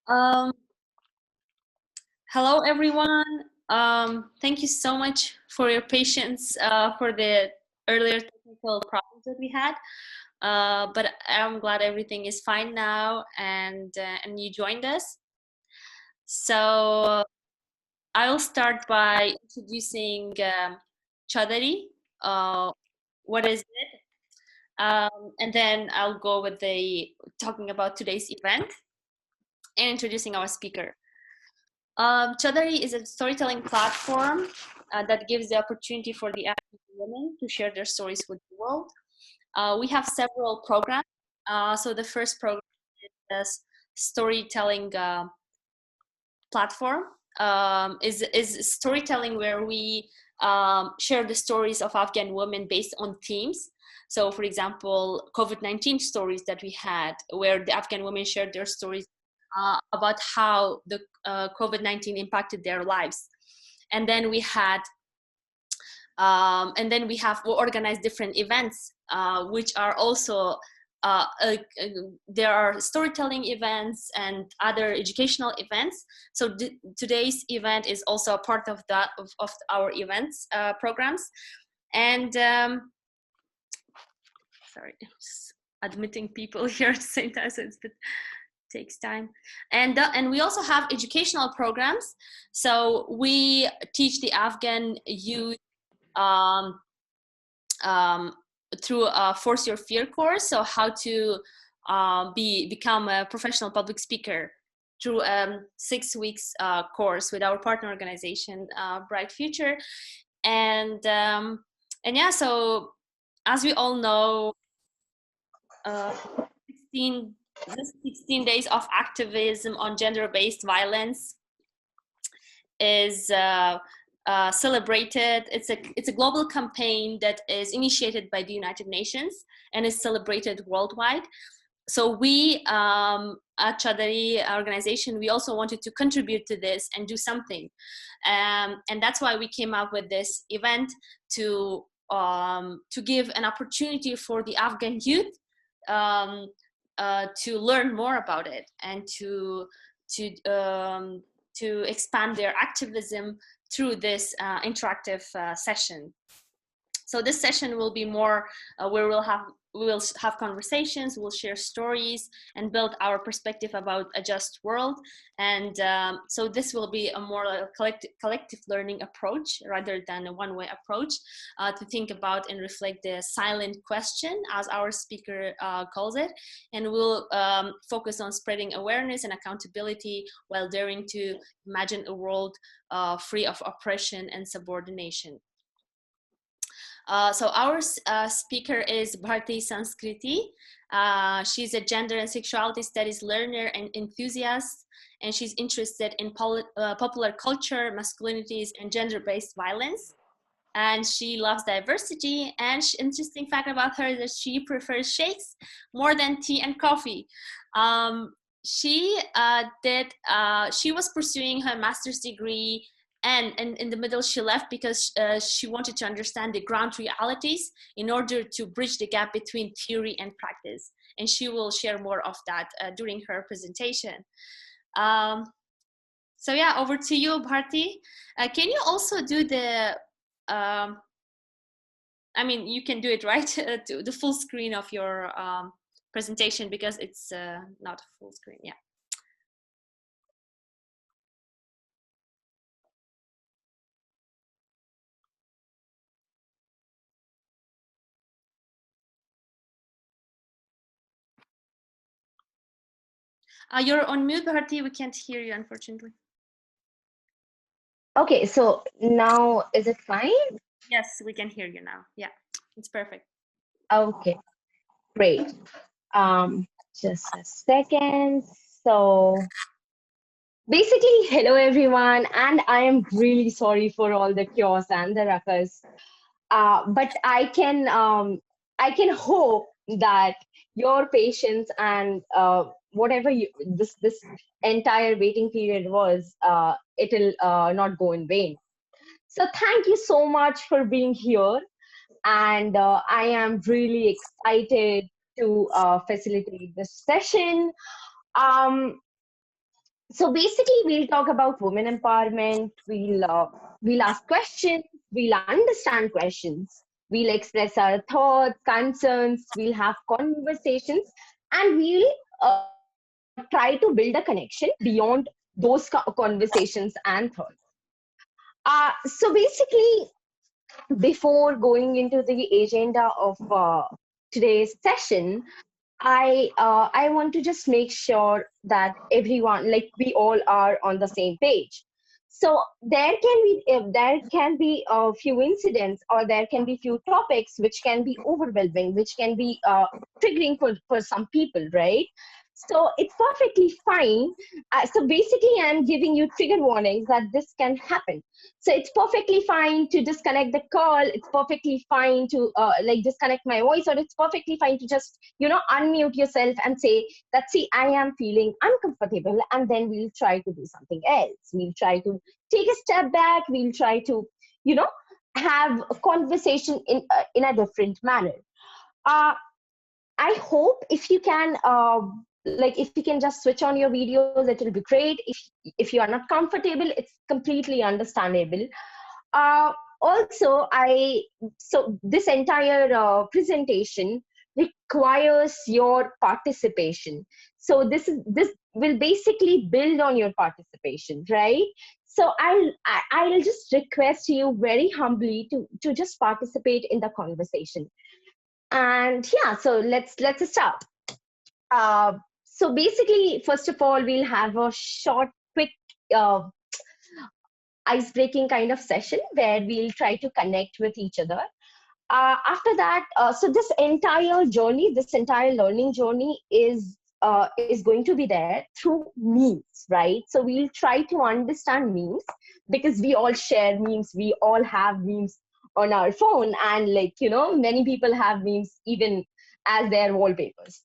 Um, Hello, everyone. Thank you so much for your patience for the earlier technical problems that we had. But I'm glad everything is fine now, and you joined us. So I'll start by introducing Chadari. Uh, what is it? And then I'll go with the talking about today's event and introducing our speaker. Chadari is a storytelling platform that gives the opportunity for the African women to share their stories with the world. We have several programs. So the first program is a storytelling platform. Is storytelling where we share the stories of Afghan women based on themes. So, for example, COVID-19 stories that we had, where the Afghan women shared their stories about how the COVID-19 impacted their lives. And then we had, we organized different events, which are also there are storytelling events and other educational events. So today's event is also a part of that of our events programs. And sorry, just admitting people here at the same time, so it takes time. And we also have educational programs. So we teach the Afghan youth through a Force Your Fear course, so how to become a professional public speaker through 6 weeks course with our partner organization, Bright Future. And yeah, so as we all know, 16 days of activism on gender-based violence is celebrated. It's a global campaign that is initiated by the United Nations and is celebrated worldwide. So we at Chadari organization, we also wanted to contribute to this and do something, and that's why we came up with this event to give an opportunity for the Afghan youth to learn more about it and to expand their activism through this interactive session. So this session will be more where we will have conversations, we'll share stories and build our perspective about a just world. And so this will be a more collective learning approach rather than a one-way approach to think about and reflect the silent question, as our speaker calls it. And we'll focus on spreading awareness and accountability while daring to imagine a world free of oppression and subordination. So our speaker is Bharti Sanskriti. She's a gender and sexuality studies learner and enthusiast, and she's interested in popular culture, masculinities, and gender-based violence. And she loves diversity. And interesting fact about her is that she prefers shakes more than tea and coffee. She was pursuing her master's degree, and in the middle she left because she wanted to understand the ground realities in order to bridge the gap between theory and practice. And she will share more of that during her presentation. So yeah, over to you, Bharti. Can you also do the I mean, you can do it, right? To the full screen of your presentation, because it's not full screen. Yeah. You're on mute, Bharti. We can't hear you, unfortunately. Okay, so now is it fine? Yes, we can hear you now. Yeah, it's perfect. Okay, great. Just a second. So basically, hello everyone, and I am really sorry for all the chaos and the ruckus. But I can hope that your patience and whatever this entire waiting period was, it'll not go in vain. So thank you so much for being here, and I am really excited to facilitate this session. Um, So basically, we'll talk about women empowerment. We'll ask questions. We'll understand questions. We'll express our thoughts, concerns. We'll have conversations, and we'll try to build a connection beyond those conversations and thoughts. So basically, before going into the agenda of today's session, I want to just make sure that everyone, like we all, are on the same page. So there can be a few incidents, or there can be few topics which can be overwhelming, which can be triggering for some people, right? So it's perfectly fine. So basically, I'm giving you trigger warnings that this can happen. So it's perfectly fine to disconnect the call. It's perfectly fine to like disconnect my voice, or it's perfectly fine to just unmute yourself and say that, see, I am feeling uncomfortable, and then we'll try to do something else. We'll try to take a step back. We'll try to you know have a conversation in a different manner. uh, I hope if you can if you can just switch on your videos, it will be great. If you are not comfortable, it's completely understandable. Also, this entire presentation requires your participation. So this will basically build on your participation, right? So I'll just request you very humbly to just participate in the conversation. And yeah, so let's start. Uh, so basically, first of all, we'll have a short, quick, uh, ice-breaking kind of session where we'll try to connect with each other. After that, so this entire learning journey is going to be there through memes, right? So we'll try to understand memes, because we all share memes, we all have memes on our phone, and many people have memes even as their wallpapers.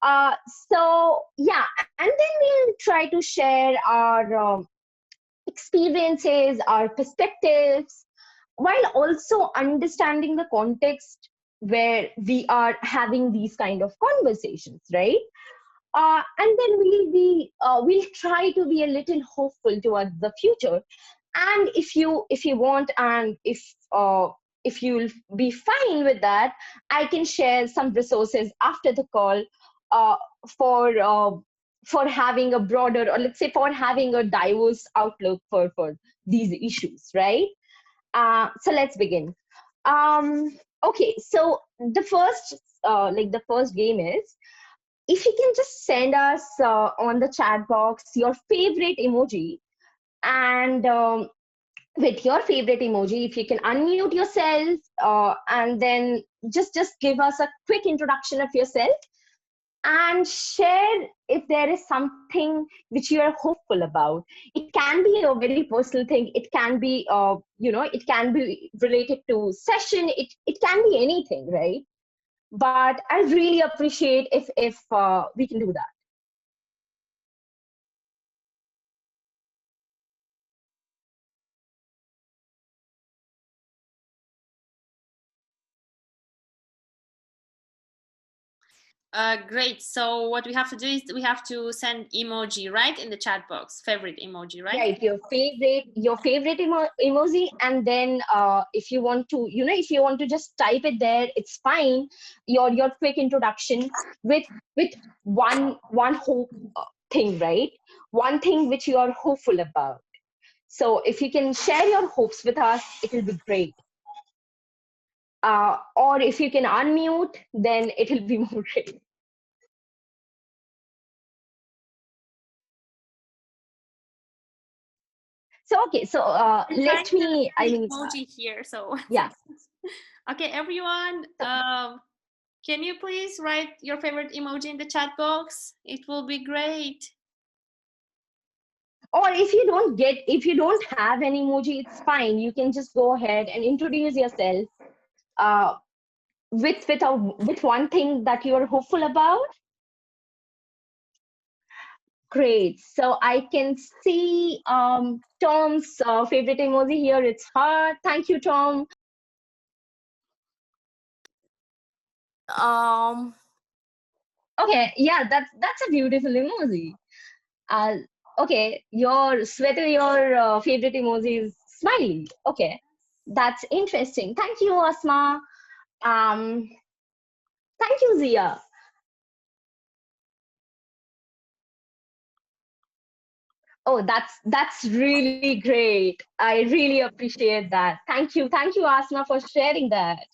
Uh, so yeah, and then we'll try to share our experiences, our perspectives, while also understanding the context where we are having these kind of conversations, right? And then we'll try to be a little hopeful towards the future. And if you want, and if you'll be fine with that, I can share some resources after the call, uh, for uh, for having a broader, or let's say for having a diverse outlook for these issues, right? So let's begin. Okay, so the first game is, if you can just send us on the chat box your favorite emoji, and with your favorite emoji, if you can unmute yourself, and then just give us a quick introduction of yourself, and share if there is something which you are hopeful about. It can be a very personal thing. It can be it can be related to session. It can be anything, right? But I really appreciate if we can do that. Great. So what we have to do is we have to send emoji, right, in the chat box. Favorite emoji, right? Right, your favorite emoji, and then if you want to, if you want to just type it there, it's fine. Your quick introduction with one hope thing, right? One thing which you are hopeful about. So if you can share your hopes with us, it will be great. Or if you can unmute, then it will be more great. So okay, so let me. I mean, emoji here. So yeah. Okay, everyone. Can you please write your favorite emoji in the chat box? It will be great. Or if you don't have an emoji, it's fine. You can just go ahead and introduce yourself uh, with one thing that you are hopeful about. Great. So I can see Tom's favorite emoji here. It's heart. Thank you, Tom. Um. Okay. Yeah, that's a beautiful emoji. Okay, your sweater, your favorite emoji is smiley. Okay, that's interesting. Thank you, Asma. Um, Thank you, Zia. Oh, that's really great. I really appreciate that. Thank you, Asma, for sharing that.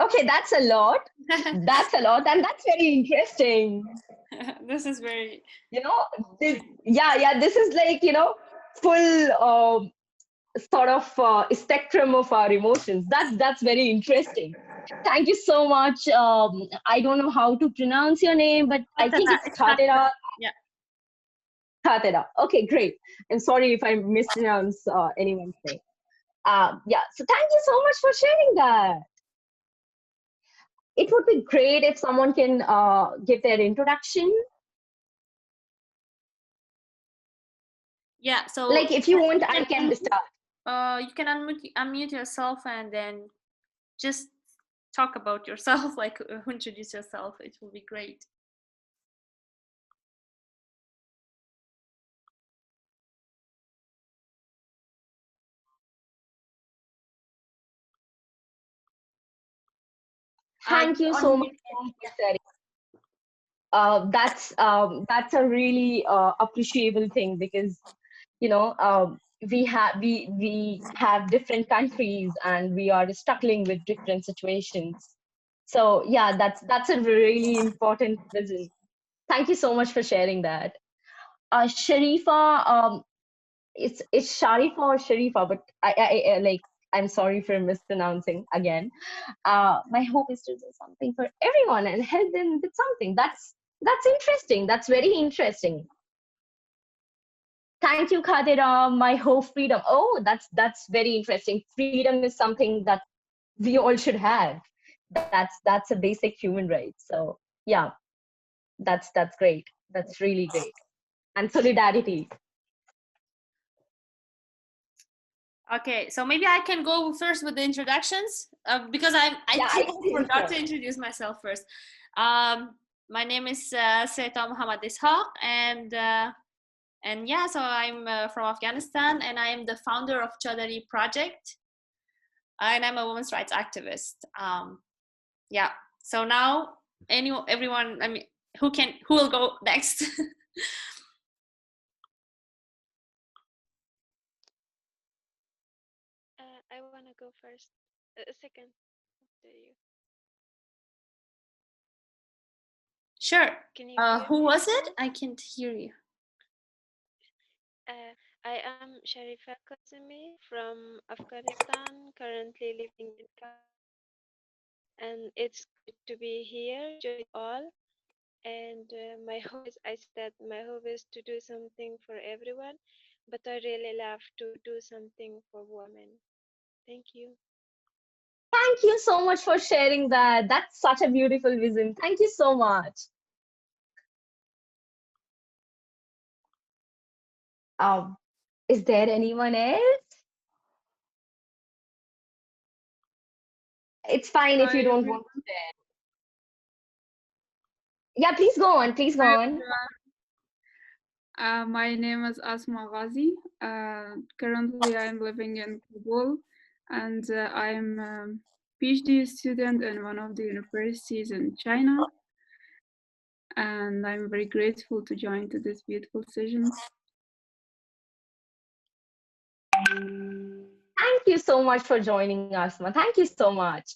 Okay, that's a lot. That's a lot, and that's very interesting. This is very, You know, yeah, this is like, full sort of spectrum of our emotions. That's very interesting. Thank you so much. I don't know how to pronounce your name, but I think it's it's Khatera. yeah. Khatera. Okay, great. I'm sorry if I mispronounce anyone's name. Yeah, so thank you so much for sharing that. It would be great if someone can give their introduction. Yeah, so Like, if you want, I can start. you can unmute yourself and then just talk about yourself, like introduce yourself. It will be great. Thank you so much for sharing. That's a really appreciable thing, because we have different countries and we are struggling with different situations. So yeah, that's a really important vision. Thank you so much for sharing that. Sharifa, it's Sharifa or Sharifa, but I like, I'm sorry for mispronouncing again. My hope is to do something for everyone and help them with something. That's interesting. That's very interesting. Thank you, Khadira. My hope freedom. Oh, that's very interesting. Freedom is something that we all should have. That's a basic human right. So yeah, that's great. That's really great. And solidarity. Okay, so maybe I can go first with the introductions, because I Yeah, think I I think forgot so. to introduce myself first. My name is Seta Muhammad Isha, and yeah, so I'm from Afghanistan, and I am the founder of Chadari project, and I'm a women's rights activist. Yeah, so now everyone, I mean, who will go next? I want to go first. A second after you. Sure. Can you hear Who me was it? now? I can't hear you. I am Sharifa Kazemi from Afghanistan, currently living in Kabul, and it's good to be here, join all. And my hope is, I said, my hope is to do something for everyone, but I really love to do something for women. Thank you. Thank you so much for sharing that. That's such a beautiful vision. Thank you so much. Um, is there anyone else? It's fine if Hi you don't everyone. want to share. Yeah, please go on. Please go Hi on. everyone. My name is Asma Ghazi. Currently, I'm living in Kabul, and I'm a PhD student in one of the universities in China. And I'm very grateful to join to this beautiful session. Thank you so much for joining, Asma. Thank you so much.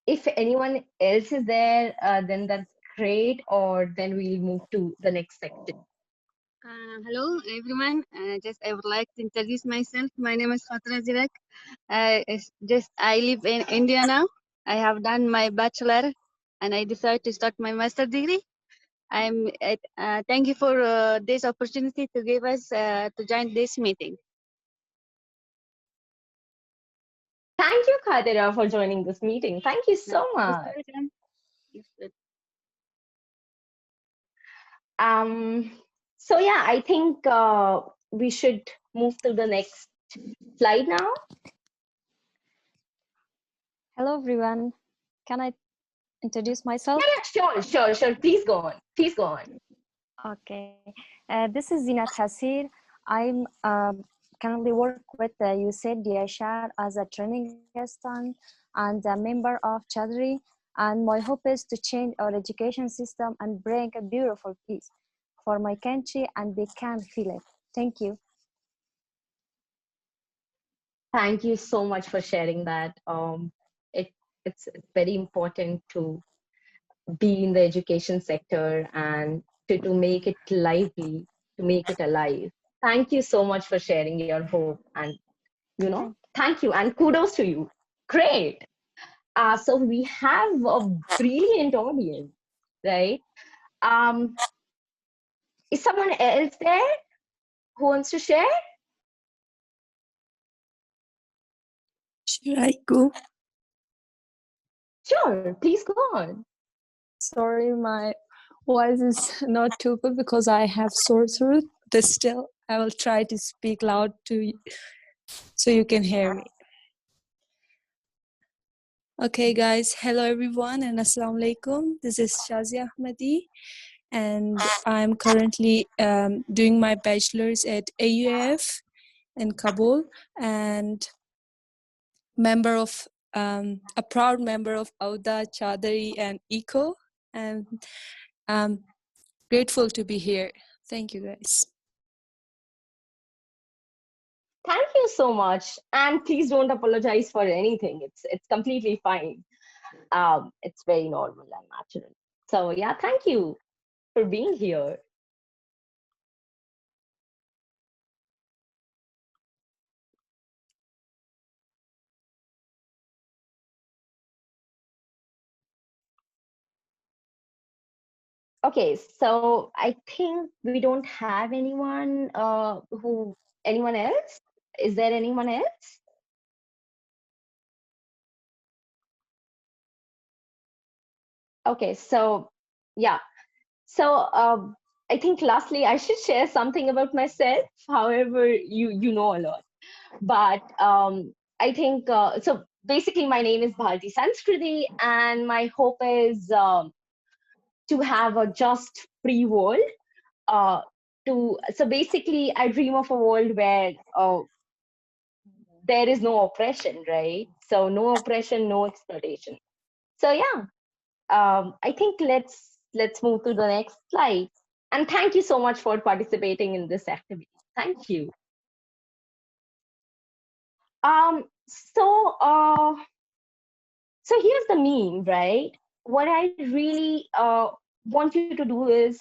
If anyone else is there, then that's great, or then we'll move to the next section. Hello everyone. Just I would like to introduce myself. My name is Fatra Zirak. I live in India now. I have done my bachelor, and I decided to start my master degree. Thank you for this opportunity to give us to join this meeting. Thank you, Khadira, for joining this meeting. Thank you so much. So yeah, I think we should move to the next slide now. Hello, everyone. Can I introduce myself? Yeah, sure. Please go on. Please go on. Okay. This is Zinat Hasir. I'm currently work with USAID Yashar as a training assistant and a member of Chadari. And my hope is to change our education system and bring a beautiful peace for my country, and they can feel it. Thank you. Thank you so much for sharing that. It's very important to be in the education sector and to make it lively, to make it alive. Thank you so much for sharing your hope, and thank you and kudos to you. Great. So we have a brilliant audience, right? Is someone else there who wants to share? Should I go? Sure, please go on. Sorry, my voice is not too good because I have sore throat, but still, I will try to speak loud so you can hear me. Okay, guys. Hello, everyone, and Assalamu alaikum. This is Shazia Ahmadi, and I'm currently doing my bachelor's at AUF in Kabul, and a proud member of Auda, Chadari, and ECO, and I'm grateful to be here. Thank you, guys. Thank you so much, and please don't apologize for anything. It's completely fine. It's very normal and natural. So yeah, thank you for being here. Okay, so I think we don't have anyone anyone else? Is there anyone else? Okay, so yeah. So I think lastly, I should share something about myself. However, you know a lot. But I think, so basically my name is Bharti Sanskriti, and my hope is to have a just free world. So basically, I dream of a world where there is no oppression, right? So no oppression, no exploitation. So yeah, I think let's move to the next slide. And thank you so much for participating in this activity. Thank you. So so here's the meme, right? What I really want you to do is,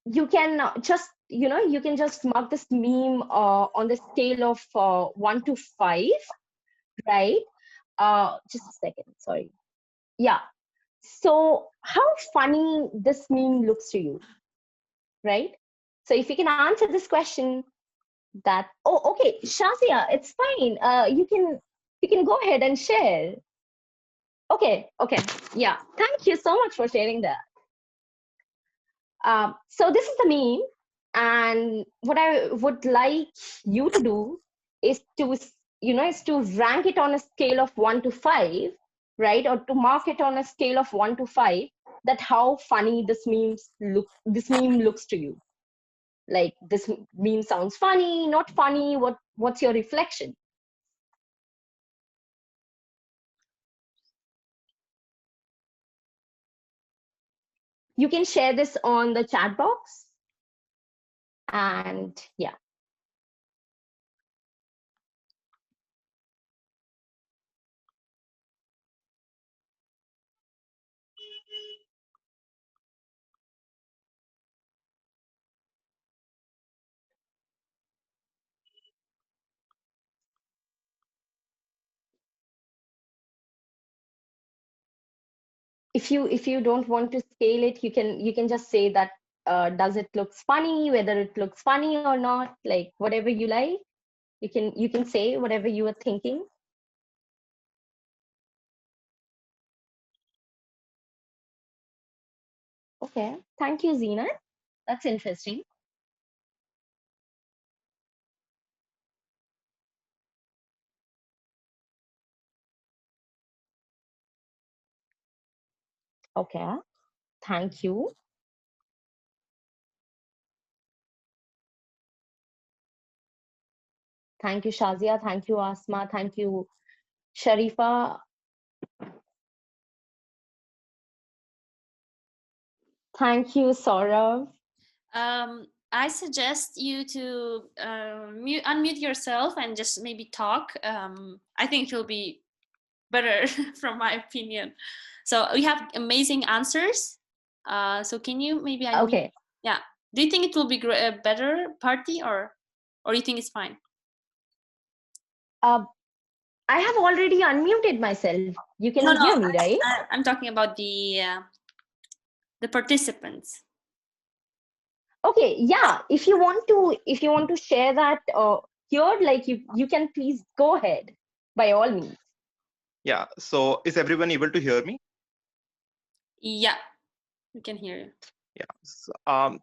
you can you can just mark this meme on the scale of 1 to 5, right? Just a second, sorry. Yeah. So how funny this meme looks to you, right? So if you can answer this question, that, oh, okay, Shazia, it's fine. You can go ahead and share. Okay, yeah. Thank you so much for sharing that. So this is the meme, and what I would like you to do is to rank it on a scale of 1 to 5, right? Or to mark it on a scale of 1 to 5, that how funny this meme looks to you. Like, this meme sounds funny, not funny. What's your reflection? You can share this on the chat box. And yeah. If you don't want to scale it, you can just say that, does it looks funny, whether it looks funny or not, like whatever you like. You can say whatever you are thinking. Okay, thank you, Zina. That's interesting. Okay, thank you. Thank you, Shazia. Thank you, Asma. Thank you, Sharifa. Thank you, Saurav. I suggest you to unmute yourself and just maybe talk. I think it will be better from my opinion. So we have amazing answers. So can you maybe unmute? Okay. Yeah. Do you think it will be a better party or you think it's fine? I have already unmuted myself. You can No, hear me, right? I'm talking about the participants. Okay, yeah. If you want to share that here, like you can please go ahead by all means. Yeah. So is everyone able to hear me? Yeah, we can hear you. Yeah.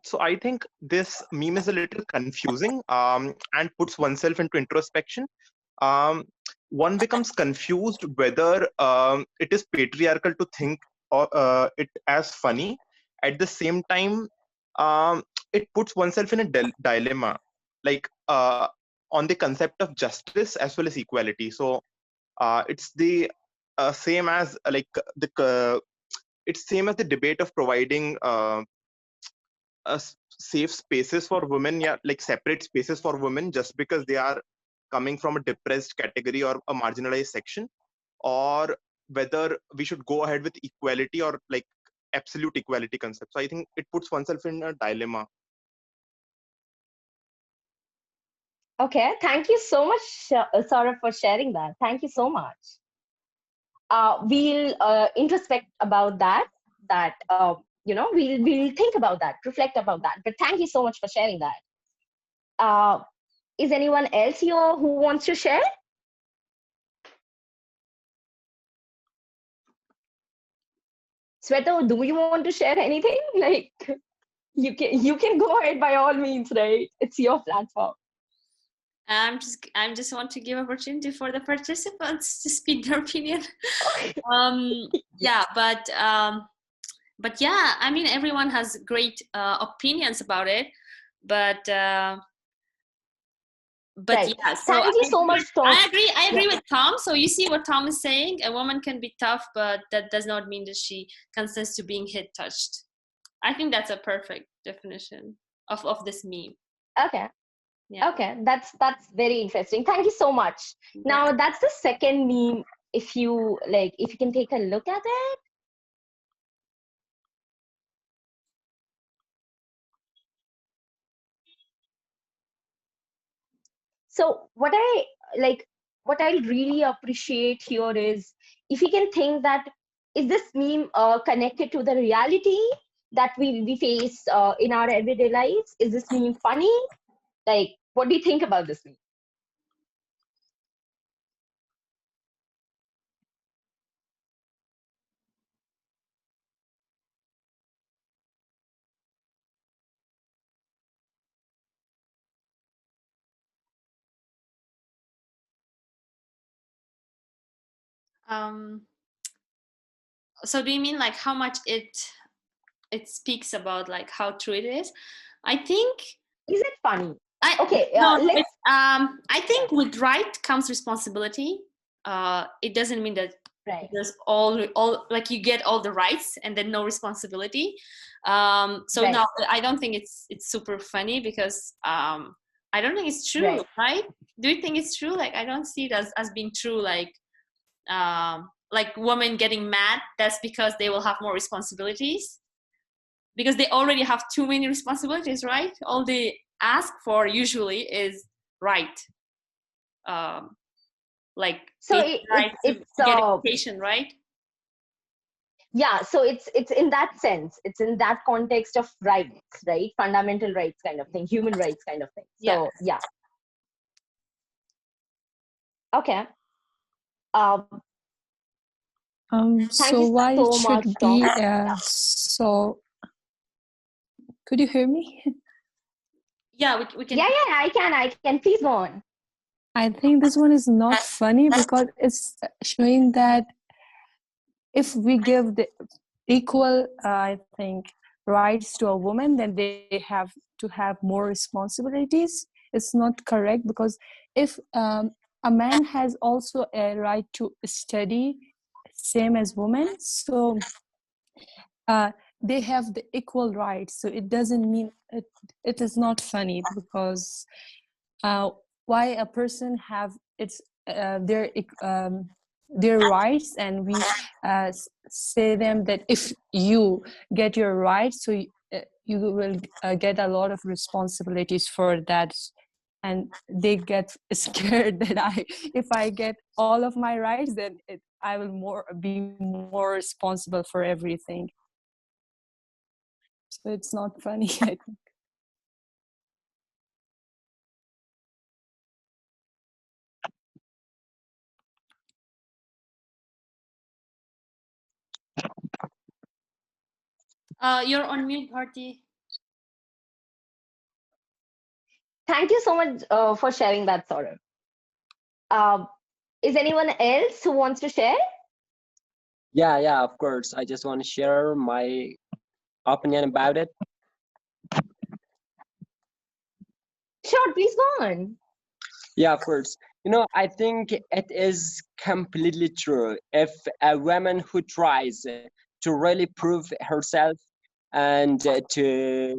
So I think this meme is a little confusing and puts oneself into introspection. Um, one becomes confused whether it is patriarchal to think it as funny. At the same time, it puts oneself in a dilemma, like on the concept of justice as well as equality. So it's the same as it's same as the debate of providing safe spaces for women, yeah, like separate spaces for women just because they are coming from a depressed category or a marginalized section, or whether we should go ahead with equality or like absolute equality concept. So I think it puts oneself in a dilemma. Okay, thank you so much, Saurabh, for sharing that. Thank you so much. We'll introspect about that. We'll think about that, reflect about that. But thank you so much for sharing that. Is anyone else here who wants to share? Sweta, do you want to share anything? Like you can go ahead by all means, right? It's your platform. I'm just want to give opportunity for the participants to speak their opinion. Yeah, but yeah, I mean everyone has great opinions about it, but right. Yeah, so thank you so much, Tom. I agree with Tom. So you see what Tom is saying, a woman can be tough, but that does not mean that she consents to being hit, touched. I think that's a perfect definition of this meme. Okay. Yeah. Okay, that's very interesting. Thank you so much. Now that's the second meme. If you can take a look at it. So what I really appreciate here is if you can think that, is this meme connected to the reality that we face in our everyday lives? Is this meme funny? Like, what do you think about this meme? So do you mean like how much it speaks about like how true it is? I think. Is it funny? I think with right comes responsibility. It doesn't mean that there's all like you get all the rights and then no responsibility. So no, I don't think it's super funny because I don't think it's true, right? Do you think it's true? Like I don't see it as being true. Like women getting mad, that's because they will have more responsibilities, because they already have too many responsibilities, right? All they ask for usually is right, like so right to get education, right? Yeah, so it's in that sense, it's in that context of rights, right? Fundamental rights kind of thing, human rights kind of thing. So yeah. Okay. So why so it should much, be Tom. so Could you hear me? Yeah, we can. Yeah, I can. Please go on. I think this one is not funny because it's showing that if we give the equal, I think, rights to a woman, then they have to have more responsibilities. It's not correct because if a man has also a right to study, same as women, so they have the equal rights. So it doesn't mean it is not funny because why a person have its their rights, and we say them that if you get your rights, so you will get a lot of responsibilities for that, and they get scared that if I get all of my rights, then I will be more responsible for everything. So it's not funny. I think. You're on mute, Bharti. Thank you so much for sharing that, Saurabh. Is anyone else who wants to share? Yeah, of course. I just want to share my opinion about it. Sure, please go on. Yeah, of course. I think it is completely true. If a woman who tries to really prove herself and to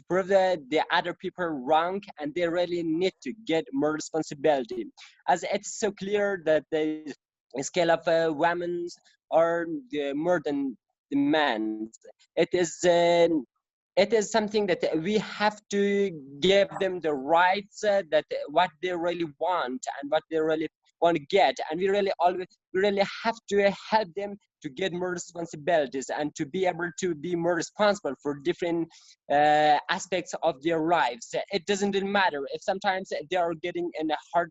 prove that the other people are wrong, and they really need to get more responsibility, as it's so clear that the scale of women are more than the men. It is it is something that we have to give them the rights that what they really want and what they really want to get, and we really have to help them to get more responsibilities and to be able to be more responsible for different aspects of their lives. It doesn't really matter if sometimes they are getting in hard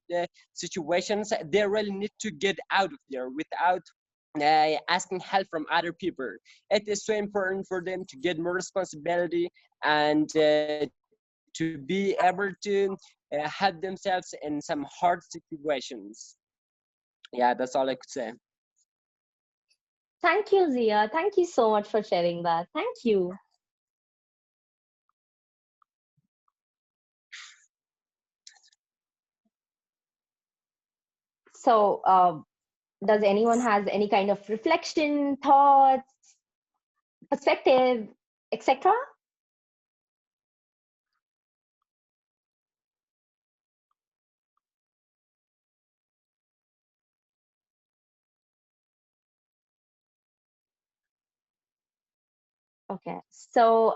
situations, they really need to get out of there without asking help from other people. It is so important for them to get more responsibility and to be able to help themselves in some hard situations. Yeah, that's all I could say. Thank you, Zia. Thank you so much for sharing that. Thank you. So, does anyone has any kind of reflection, thoughts, perspective, etc.? Okay, so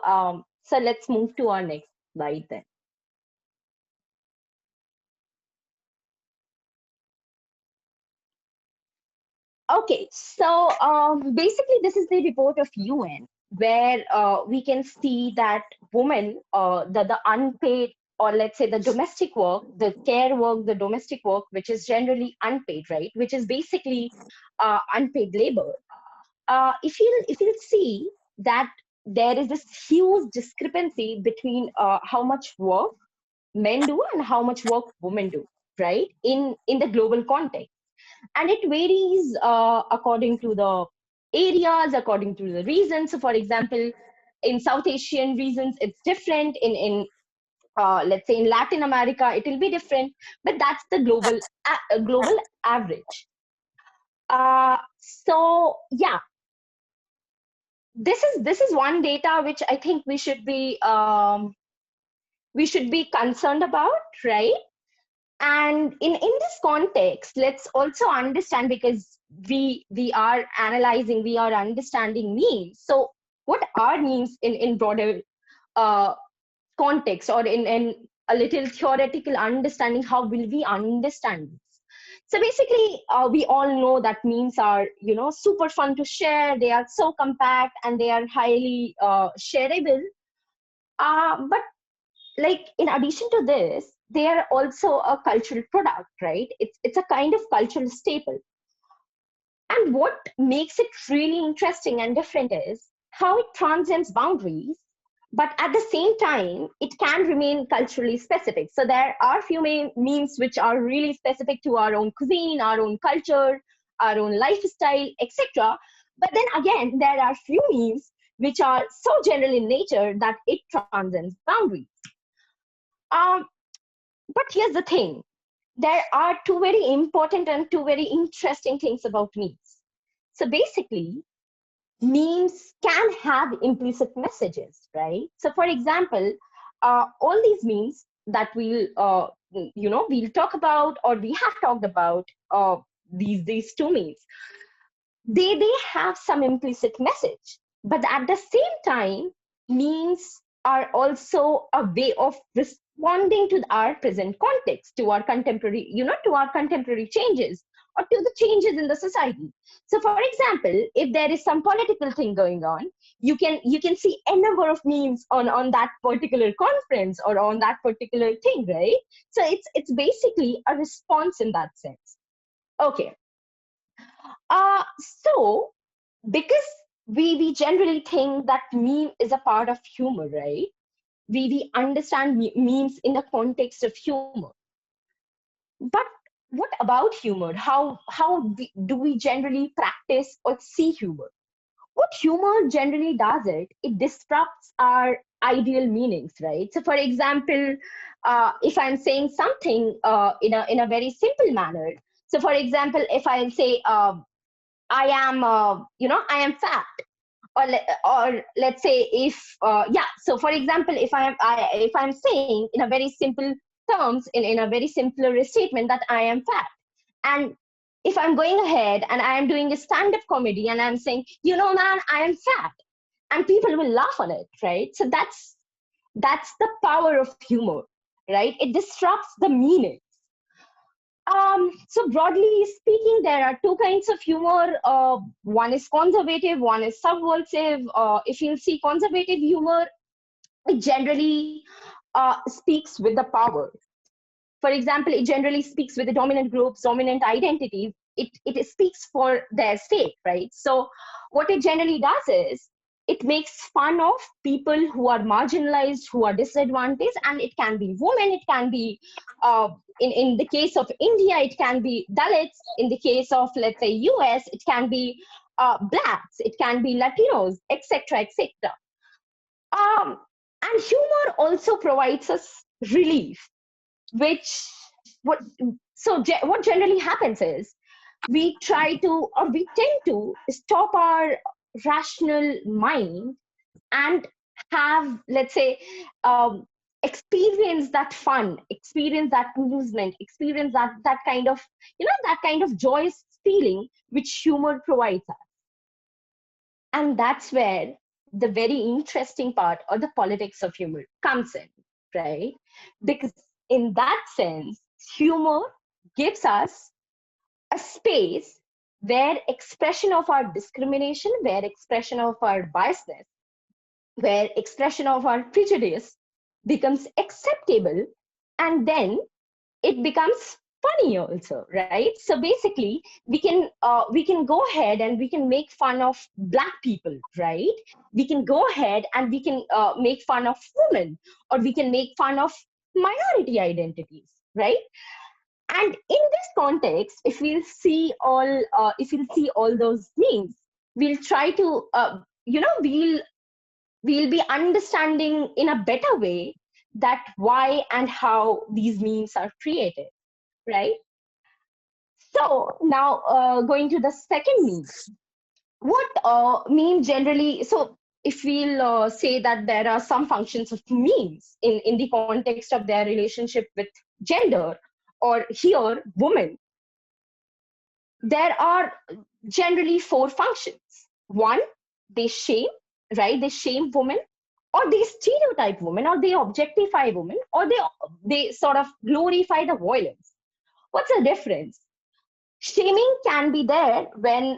let's move to our next slide then. Okay, so basically this is the report of UN, where we can see that women, the unpaid, or let's say the domestic work, the care work, the domestic work, which is generally unpaid, right? Which is basically unpaid labor. If you'll see that there is this huge discrepancy between how much work men do and how much work women do, right? In the global context, and it varies according to the areas, according to the regions. So, for example, in South Asian regions, it's different. In let's say in Latin America, it will be different. But that's the global average. So yeah, this is one data which I think we should be concerned about, right? And in this context, let's also understand, because we are analyzing, we are understanding memes. So what are memes in broader context, or in a little theoretical understanding? How will we understand this? So basically, we all know that memes are, super fun to share. They are so compact and they are highly shareable. But like, in addition to this, they are also a cultural product, right? It's a kind of cultural staple. And what makes it really interesting and different is how it transcends boundaries but at the same time, it can remain culturally specific. So there are few memes which are really specific to our own cuisine, our own culture, our own lifestyle, etc. But then again, there are few memes which are so general in nature that it transcends boundaries. Um, but here's the thing. There are two very important and two very interesting things about memes. So basically, memes can have implicit messages, right? So for example, all these memes that we'll talk about, or we have talked about, these two memes, they have some implicit message, but at the same time, memes are also a way of responding to our present context, to our contemporary, to our contemporary changes, or to the changes in the society. So for example, if there is some political thing going on, you can see a number of memes on that particular conference or on that particular thing, right? So it's basically a response in that sense. Okay. So because we generally think that meme is a part of humor, right? We understand memes in the context of humor. But what about humor? Do we generally practice or see humor? What humor generally does it disrupts our ideal meanings, right? So for example, if I'm saying something in a very simple manner, so for example, if I say I am I am fat, or let's say if so for example, if I'm saying in a very simple terms, in a very simpler statement, that I am fat, and if I'm going ahead and I am doing a stand-up comedy and I'm saying, man, I am fat, and people will laugh on it, right? So that's the power of humor, right? It disrupts the meaning. So broadly speaking, there are two kinds of humor. One is conservative, one is subversive. If you see conservative humor, it generally speaks with the power. For example, it generally speaks with the dominant groups, dominant identities. It speaks for their sake, right? So what it generally does is it makes fun of people who are marginalized, who are disadvantaged, and it can be women, it can be, in the case of India, it can be Dalits. In the case of, let's say, US, it can be Blacks, it can be Latinos, etc., etc. And humor also provides us relief, which what generally happens is we try to, or we tend to stop our rational mind and have, let's say, experience that fun, experience that amusement, experience that kind of, that kind of joyous feeling which humor provides us. And that's where the very interesting part, or the politics of humor, comes in, right? Because in that sense, humor gives us a space where expression of our discrimination, where expression of our biasness, where expression of our prejudice becomes acceptable, and then it becomes funny also, right? So basically, we can go ahead and we can make fun of Black people, right? We can go ahead and we can make fun of women, or we can make fun of minority identities, right? And in this context, if we'll see all those memes, we'll try to we'll be understanding in a better way that why and how these memes are created, right? So now going to the second meme. What meme generally, so if we'll say that there are some functions of memes in the context of their relationship with gender, or here, women, there are generally four functions. One, they shame, right? They shame women, or they stereotype women, or they objectify women, or they sort of glorify the violence. What's the difference? Shaming can be there when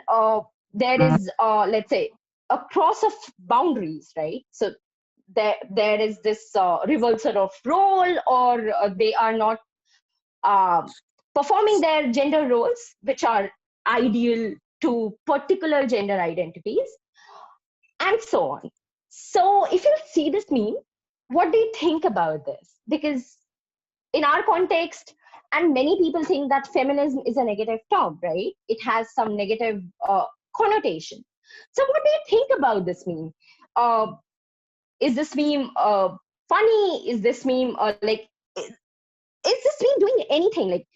there is, let's say, a cross of boundaries, right? So there is this reversal of role, or they are not uh, performing their gender roles, which are ideal to particular gender identities, and so on. So if you see this meme, what do you think about this? Because in our context, and many people think that feminism is a negative term, right? It has some negative connotation. So what do you think about this meme? Is this meme funny? Is this meme like, is this meme doing anything? Like,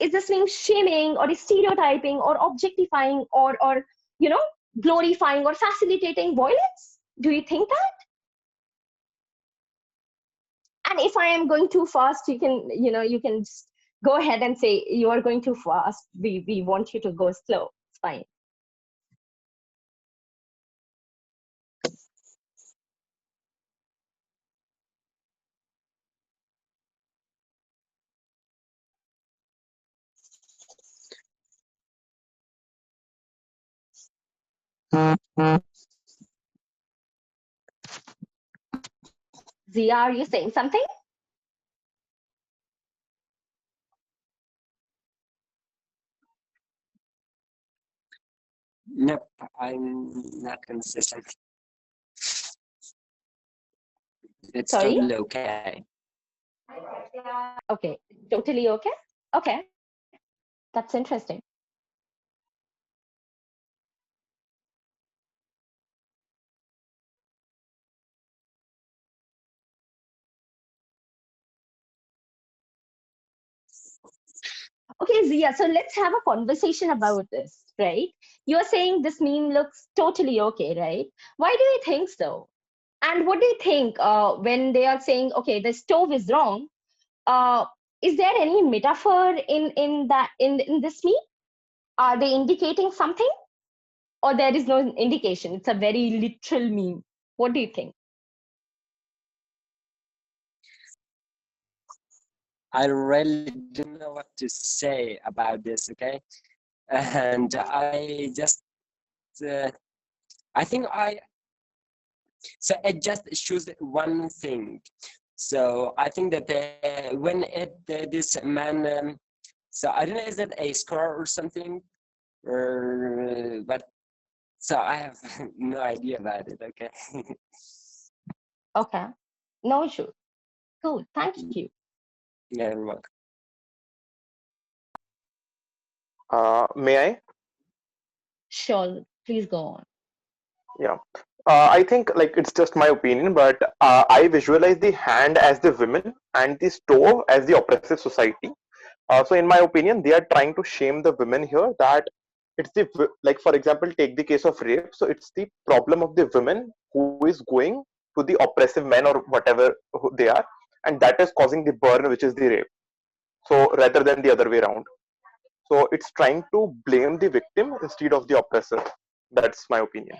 is this meme shaming or stereotyping or objectifying or you know, glorifying or facilitating violence? Do you think that? And if I am going too fast, you can, you know, you can just go ahead and say you are going too fast. We want you to go slow. It's fine. Zia, are you saying something? Nope, I'm not gonna say something. It's Sorry? totally okay. Okay, totally okay. Okay, that's interesting. Okay, Zia, so let's have a conversation about this, right? You're saying this meme looks totally okay, right? Why do you think so? And what do you think when they are saying, okay, the stove is wrong? Uh, is there any metaphor in that in this meme? Are they indicating something, or there is no indication? It's a very literal meme. What do you think? I really don't know what to say about this, okay? And I just, I think so it just shows one thing. So I think that when this man, so I don't know, is it a scar or something? Or, but, so I have no idea about it, okay? Okay, no issue. Cool, thank you. Yeah, you're welcome. May I? Sure, please go on. Yeah. I think like it's just my opinion, but I visualize the hand as the women and the stove as the oppressive society. So in my opinion, they are trying to shame the women here, that it's like, for example, take the case of rape. So it's the problem of the women who is going to the oppressive men or whatever they are, and that is causing the burn, which is the rape. So rather than the other way around. So it's trying to blame the victim instead of the oppressor. That's my opinion.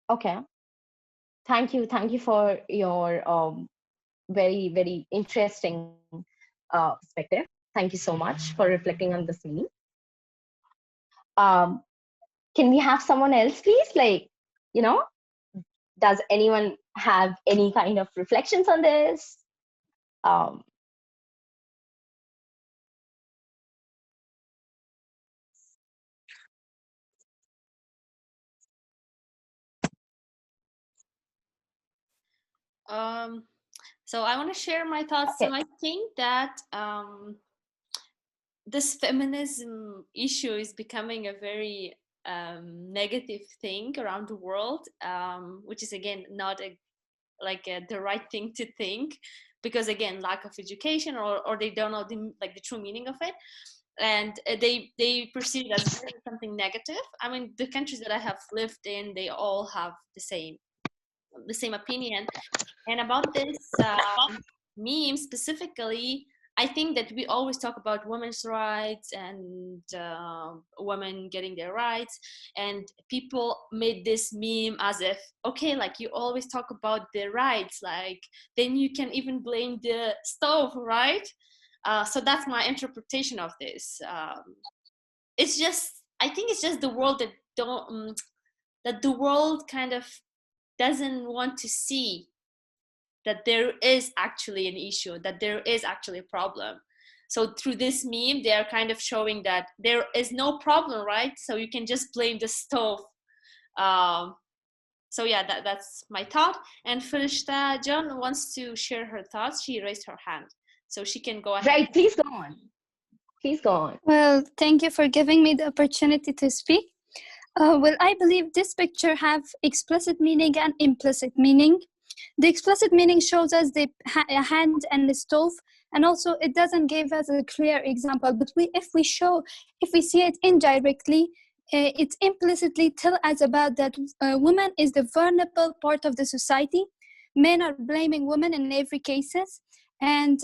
Okay, thank you for your very interesting perspective. Thank you so much for reflecting on this meme. Um, can we have someone else, please? Like, you know, does anyone have any kind of reflections on this? Um, So I want to share my thoughts. okay. So I think that this feminism issue is becoming a very negative thing around the world, which is again not the right thing to think, because again, lack of education, or they don't know the true meaning of it, and they perceive it as something negative. I mean, the countries that I have lived in, they all have the same opinion. And about this meme specifically, I think that we always talk about women's rights and women getting their rights, and people made this meme as if, okay, like you always talk about their rights, like then you can even blame the stove, right? So that's my interpretation of this. It's just, I think it's just the world that that the world kind of doesn't want to see that there is actually an issue, that there is actually a problem. So through this meme, they are kind of showing that there is no problem, right? So you can just blame the stove So yeah, that's my thought. And Farishta John wants to share her thoughts. She raised her hand, so she can go ahead. Right, please go on. Please go on. Well, thank you for giving me the opportunity to speak. Well, I believe this picture have explicit meaning and implicit meaning. The explicit meaning shows us the hand and the stove, and also it doesn't give us a clear example. But if we see it indirectly, it implicitly tell us about that woman is the vulnerable part of the society. Men are blaming women in every cases, and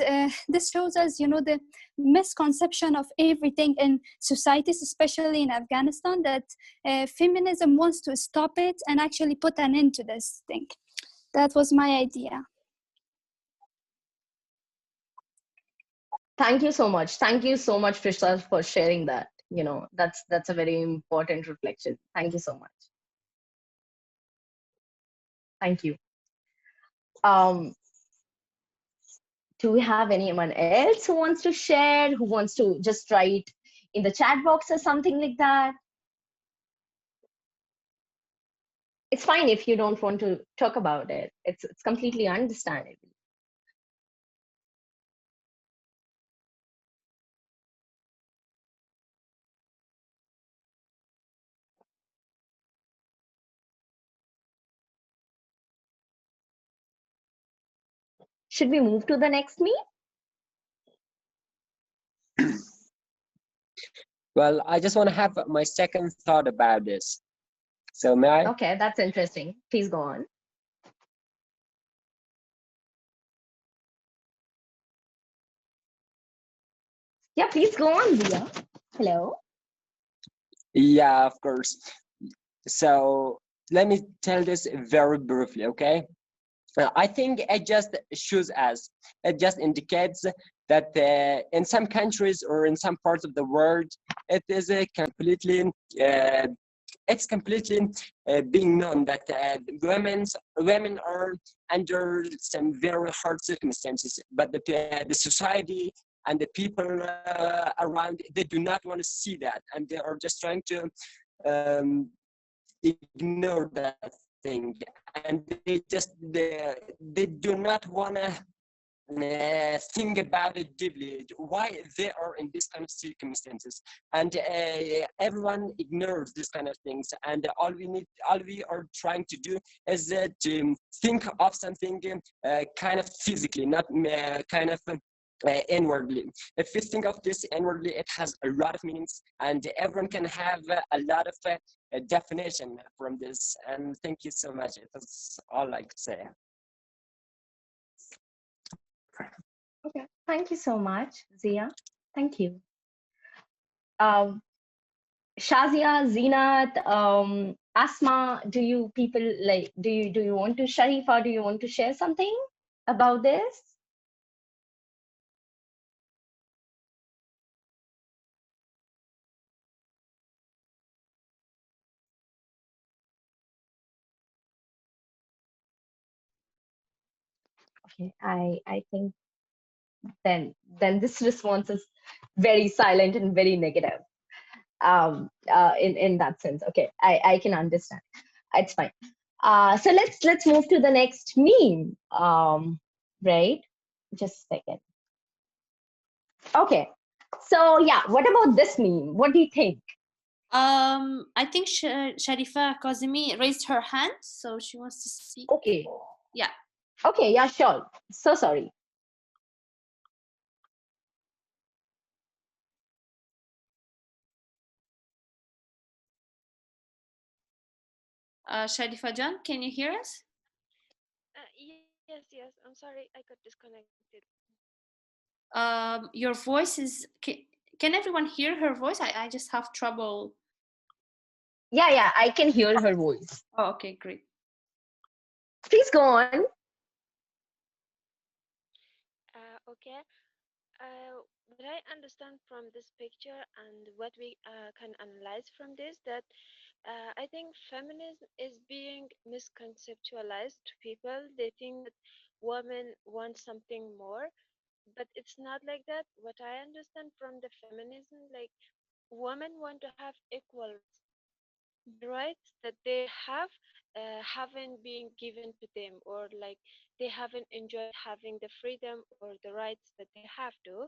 this shows us, the misconception of everything in societies, especially in Afghanistan, that feminism wants to stop it and actually put an end to this thing. That was my idea. Thank you so much. Thank you so much, Prishta, for sharing that. That's a very important reflection. Thank you so much. Thank you. Do we have anyone else who wants to share, who wants to just write in the chat box or something like that? It's fine if you don't want to talk about it. It's completely understandable. Should we move to the next meme? Well, I just want to have my second thought about this. So may I? Okay, that's interesting. Please go on. Yeah, please go on, Zia. Hello. Yeah, of course. So let me tell this very briefly, okay? I think it just shows us, it just indicates that in some countries or in some parts of the world, it is a completely it's completely being known that women are under some very hard circumstances, but the society and the people around, they do not want to see that, and they are just trying to ignore that thing, and they do not want to think about it deeply, why they are in this kind of circumstances, and everyone ignores this kind of things, and all we are trying to do is to think of something kind of physically, not kind of inwardly. If you think of this inwardly, it has a lot of meanings, and everyone can have a lot of definition from this. And thank you so much. That's all I could say. Okay, thank you so much, Zia. Thank you. Shazia, Zinat, Asma, do you want to, Sharifa, do you want to share something about this? Okay, I think then this response is very silent and very negative. In that sense, okay, I can understand. It's fine. So let's move to the next meme. Right, just a second. Okay, so yeah, what about this meme? What do you think? I think Sharifa Kazemi raised her hand, so she wants to speak. Okay. Yeah. Okay, yeah, sure. So sorry. Sharifa Jan, can you hear us? Yes. I'm sorry, I got disconnected. Your voice is. Can everyone hear her voice? I just have trouble. Yeah, I can hear her voice. Oh, okay, great. Please go on. Okay. What I understand from this picture and what we can analyze from this, that I think feminism is being misconceptualized to people. They think that women want something more, but it's not like that. What I understand from the feminism, like women want to have equal rights. the rights that they have haven't been given to them, or like they haven't enjoyed having the freedom or the rights that they have to.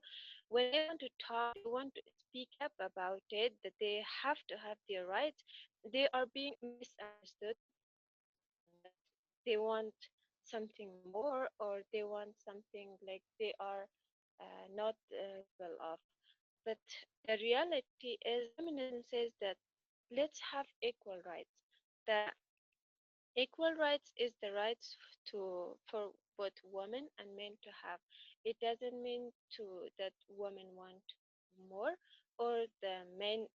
When they want to talk, they want to speak up about it, that they have to have their rights, they are being misunderstood, that they want something more, or they want something like they are not capable of. But the reality is, feminism says that let's have equal rights. The equal rights is the rights to for both women and men to have. It doesn't mean to that women want more, or the men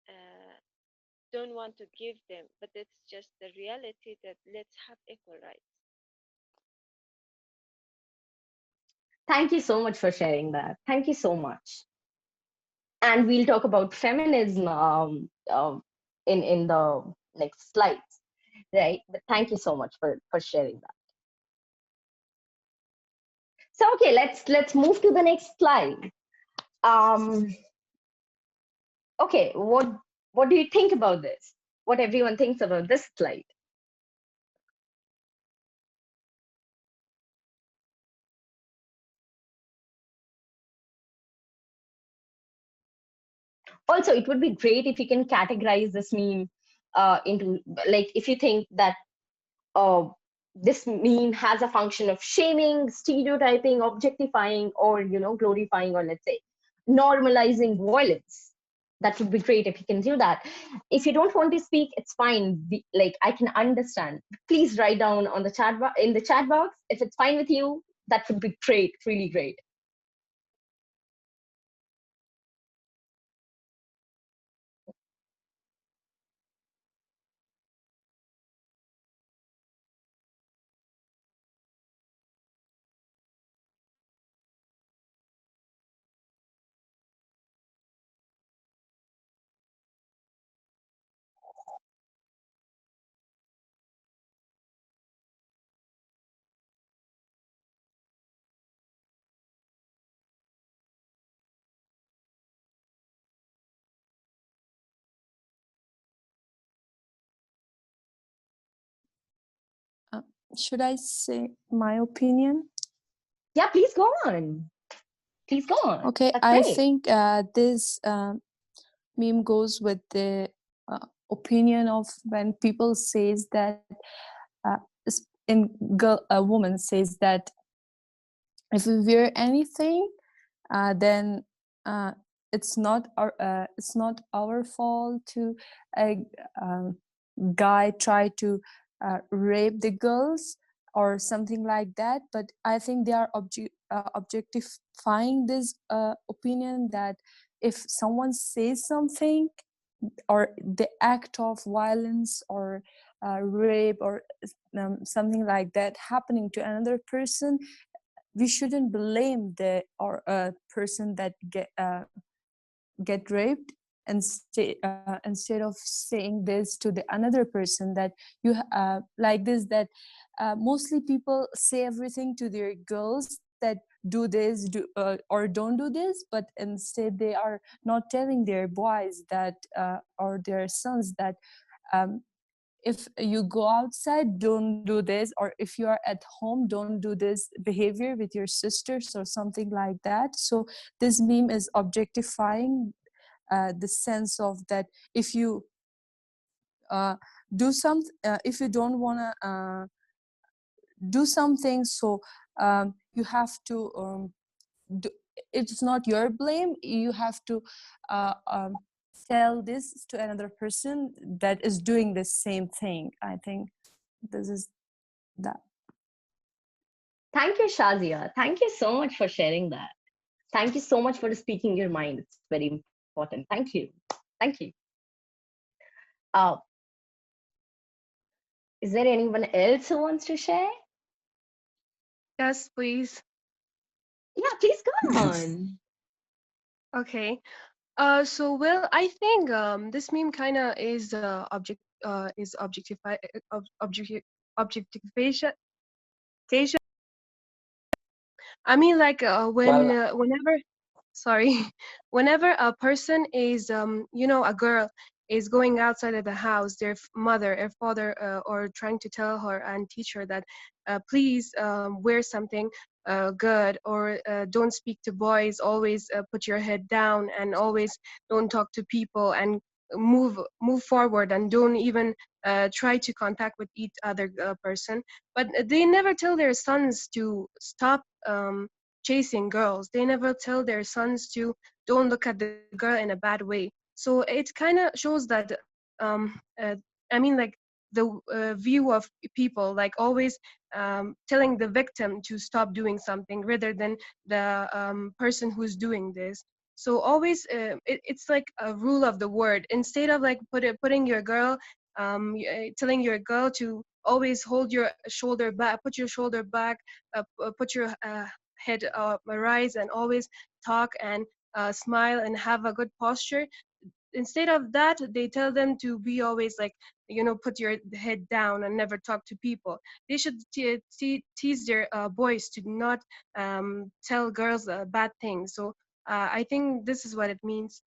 don't want to give them, but it's just the reality that let's have equal rights. Thank you so much for sharing that. Thank you so much. And we'll talk about feminism in the next slides, right? But thank you so much for sharing that. So okay, let's move to the next slide. Um, okay, what do you think about this? What everyone thinks about this slide? Also, it would be great if you can categorize this meme into, like, if you think that uh, this meme has a function of shaming, stereotyping, objectifying, or glorifying, or let's say normalizing violence. That would be great if you can do that. If you don't want to speak, it's fine. Like, I can understand. Please write down on the in the chat box if it's fine with you. That would be great, really great. Should I say my opinion? Yeah, please go on. Please go on. Okay, That's I great. think this meme goes with the opinion of when people says that a woman says that if we wear anything, then it's not our fault to a guy try to rape the girls or something like that. But I think they are objectifying this opinion that if someone says something, or the act of violence or rape or something like that happening to another person, we shouldn't blame the or person that get raped, and instead of saying this to the another person that you like this, that mostly people say everything to their girls that do this, or don't do this, but instead they are not telling their boys that or their sons that if you go outside, don't do this, or if you are at home, don't do this behavior with your sisters or something like that. So this meme is objectifying the sense of that if you do something, if you don't want to do something, so you have to do, it's not your blame, you have to tell this to another person that is doing the same thing. I think this is that. Thank you, Shazia. Thank you so much for sharing that. Thank you so much for speaking your mind. It's very important. Thank you. Thank you. Uh, is there anyone else who wants to share? Yes, please. Yeah, please go on. Okay. So well, I think this meme kind of is objectification. I mean, like when Well, whenever, sorry, whenever a person is a girl is going outside of the house, their mother or father or trying to tell her and teach her that please wear something good, or don't speak to boys, always put your head down, and always don't talk to people, and move forward, and don't even try to contact with each other person. But they never tell their sons to stop chasing girls. They never tell their sons to don't look at the girl in a bad way. So it kind of shows that I mean, like, the view of people, like, always telling the victim to stop doing something rather than the person who's doing this. So always it's like a rule of the word. Instead of like putting your girl telling your girl to always hold your shoulder back, put your shoulder back, put your head rise, and always talk and smile and have a good posture. Instead of that, they tell them to be always like, put your head down and never talk to people. They should tease their boys to not tell girls bad things. So I think this is what it means.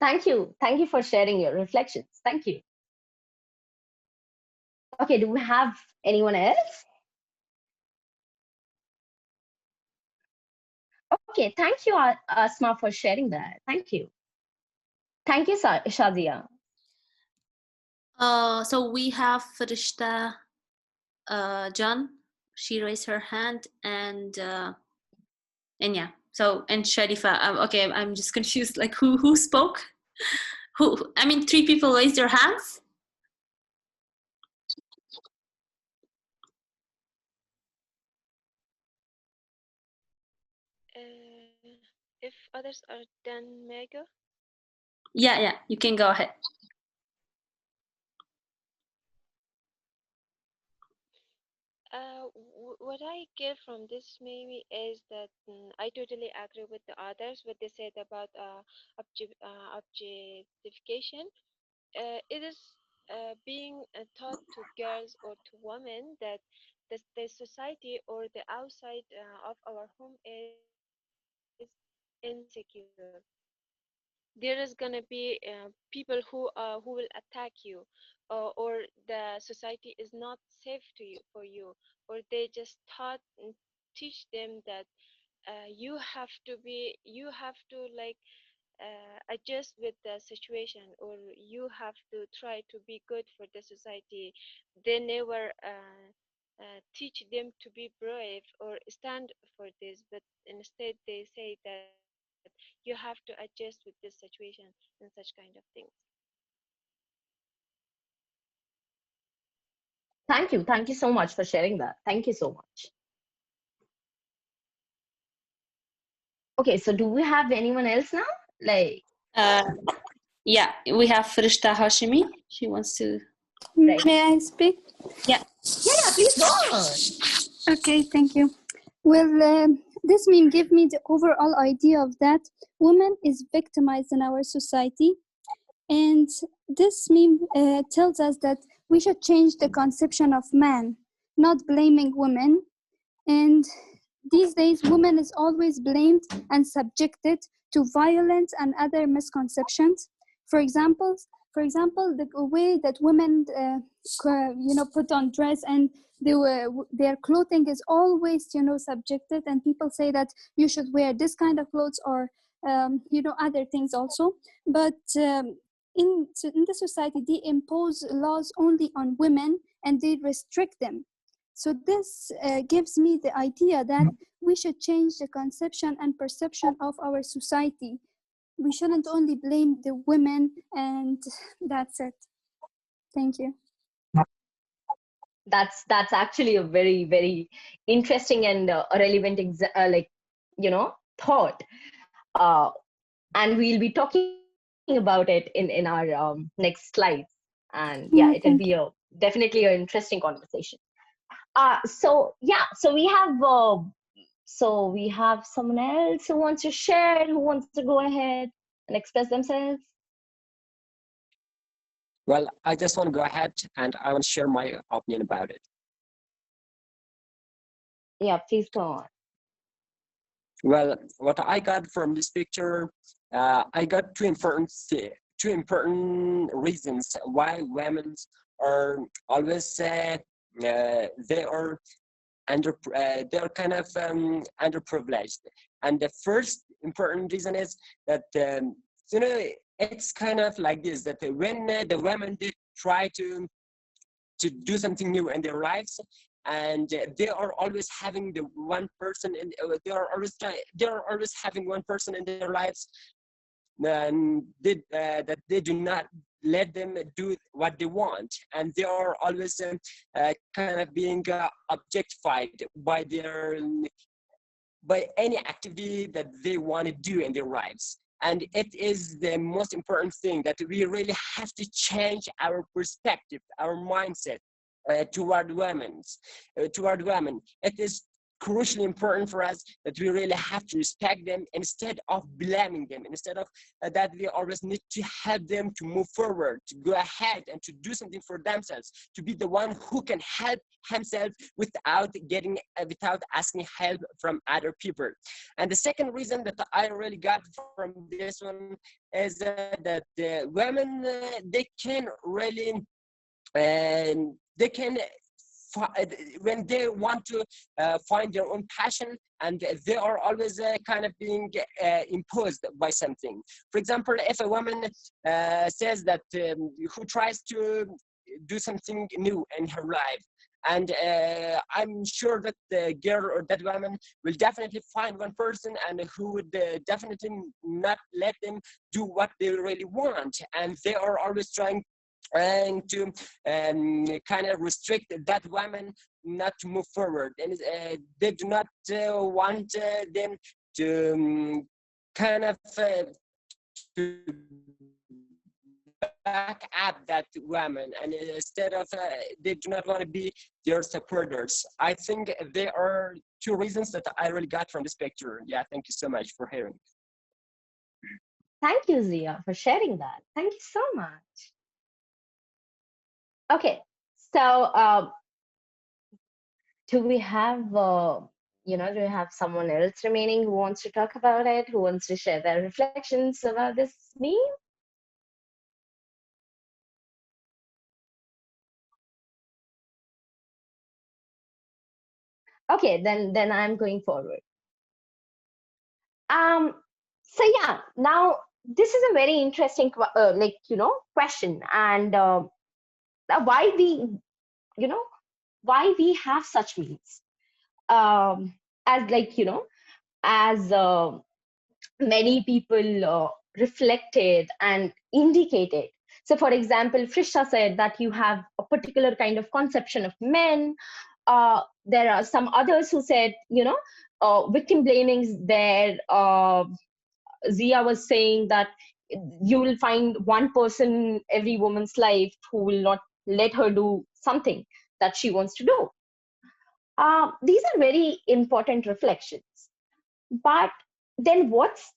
Thank you. Thank you for sharing your reflections. Thank you. Okay, do we have anyone else? Okay, thank you, Asma, for sharing that. Thank you. Thank you, Shazia. So we have Farishta John. She raised her hand, and yeah. So, and Sharifa. Okay, I'm just confused. Like, who spoke? Who? I mean, 3 people raised their hands. If others are done, Mega. Yeah, you can go ahead. What I get from this maybe is that I totally agree with the others what they said about objectification. It is being taught to girls or to women that the society or the outside of our home is insecure. There is gonna be people who will attack you, or the society is not safe to you for you, or they just taught and teach them that you have to like adjust with the situation, or you have to try to be good for the society. They never teach them to be brave or stand for this, but instead they say that you have to adjust with this situation and such kind of things. Thank you. Thank you so much for sharing that. Thank you so much. Okay, so do we have anyone else now? Like, yeah, we have Farishta Hashimi. She wants to. Right. May I speak? Yeah. Yeah, please go on. Okay, thank you. Well, this meme gave me the overall idea of that woman is victimized in our society. And this meme tells us that we should change the conception of man, not blaming women. And these days, women is always blamed and subjected to violence and other misconceptions. For example, the way that women, put on dress, and their clothing is always, subjected, and people say that you should wear this kind of clothes, or other things also. But in the society, they impose laws only on women and they restrict them. So this gives me the idea that we should change the conception and perception of our society. We shouldn't only blame the women, and that's it. Thank you. That's actually a very, very interesting and relevant thought. And we'll be talking about it in our next slides. And yeah, it'll be definitely an interesting conversation. So we have someone else who wants to share, who wants to go ahead and express themselves. Well, I just want to go ahead and I want to share my opinion about it. Yeah, please go on. Well, what I got from this picture I got two important reasons why women are always they are they're kind of underprivileged. And the first important reason is that you know, it's kind of like this, that when the women did try to do something new in their lives, and they are always having the one person, and they are always having one person in their lives, and that they do not let them do what they want, and they are always kind of being objectified by any activity that they want to do in their lives. And it is the most important thing, that we really have to change our perspective, our mindset toward women. It is crucially important for us that we really have to respect them instead of blaming them, instead of that we always need to help them to move forward, to go ahead and to do something for themselves, to be the one who can help himself without asking help from other people. And the second reason that I really got from this one is that the women, they can really they can when they want to find their own passion, and they are always kind of being imposed by something. For example, if a woman says that who tries to do something new in her life, and I'm sure that the girl or that woman will definitely find one person and who would definitely not let them do what they really want, and they are always trying to kind of restrict that woman not to move forward, and they do not want them to kind of to back up that woman, and instead of they do not want to be their supporters. I think there are two reasons that I really got from this picture. Yeah, thank you so much for hearing. Thank you, Zia, for sharing that. Thank you so much. Okay, so do we have do we have someone else remaining who wants to talk about it, who wants to share their reflections about this meme? Okay, then I'm going forward. So yeah, now this is a very interesting question, and why we have such memes, as many people reflected and indicated. So for example, Frisha said that you have a particular kind of conception of men. There are some others who said, victim blaming is there. Zia was saying that you will find one person in every woman's life who will not let her do something that she wants to do. These are very important reflections. But then what's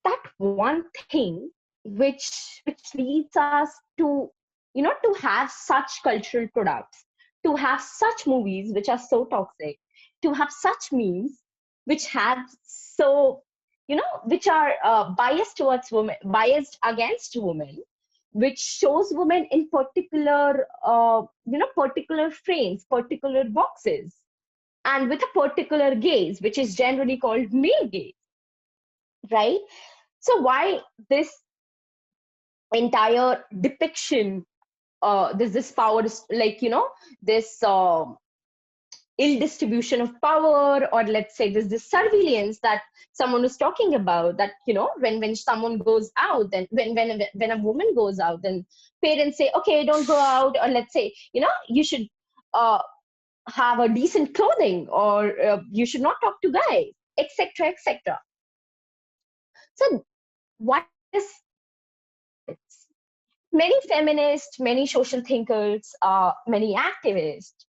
that one thing which leads us to to have such cultural products, to have such movies which are so toxic, to have such memes which have so which are biased towards women, biased against women, which shows women in particular particular frames, particular boxes, and with a particular gaze, which is generally called male gaze, right? So why this entire depiction, this power, this ill distribution of power, or let's say this surveillance that someone was talking about, that when someone goes out, then when a woman goes out, then parents say, okay, don't go out, or let's say you should have a decent clothing, or you should not talk to guys, etc., etc. So what is many feminists, many social thinkers, many activists,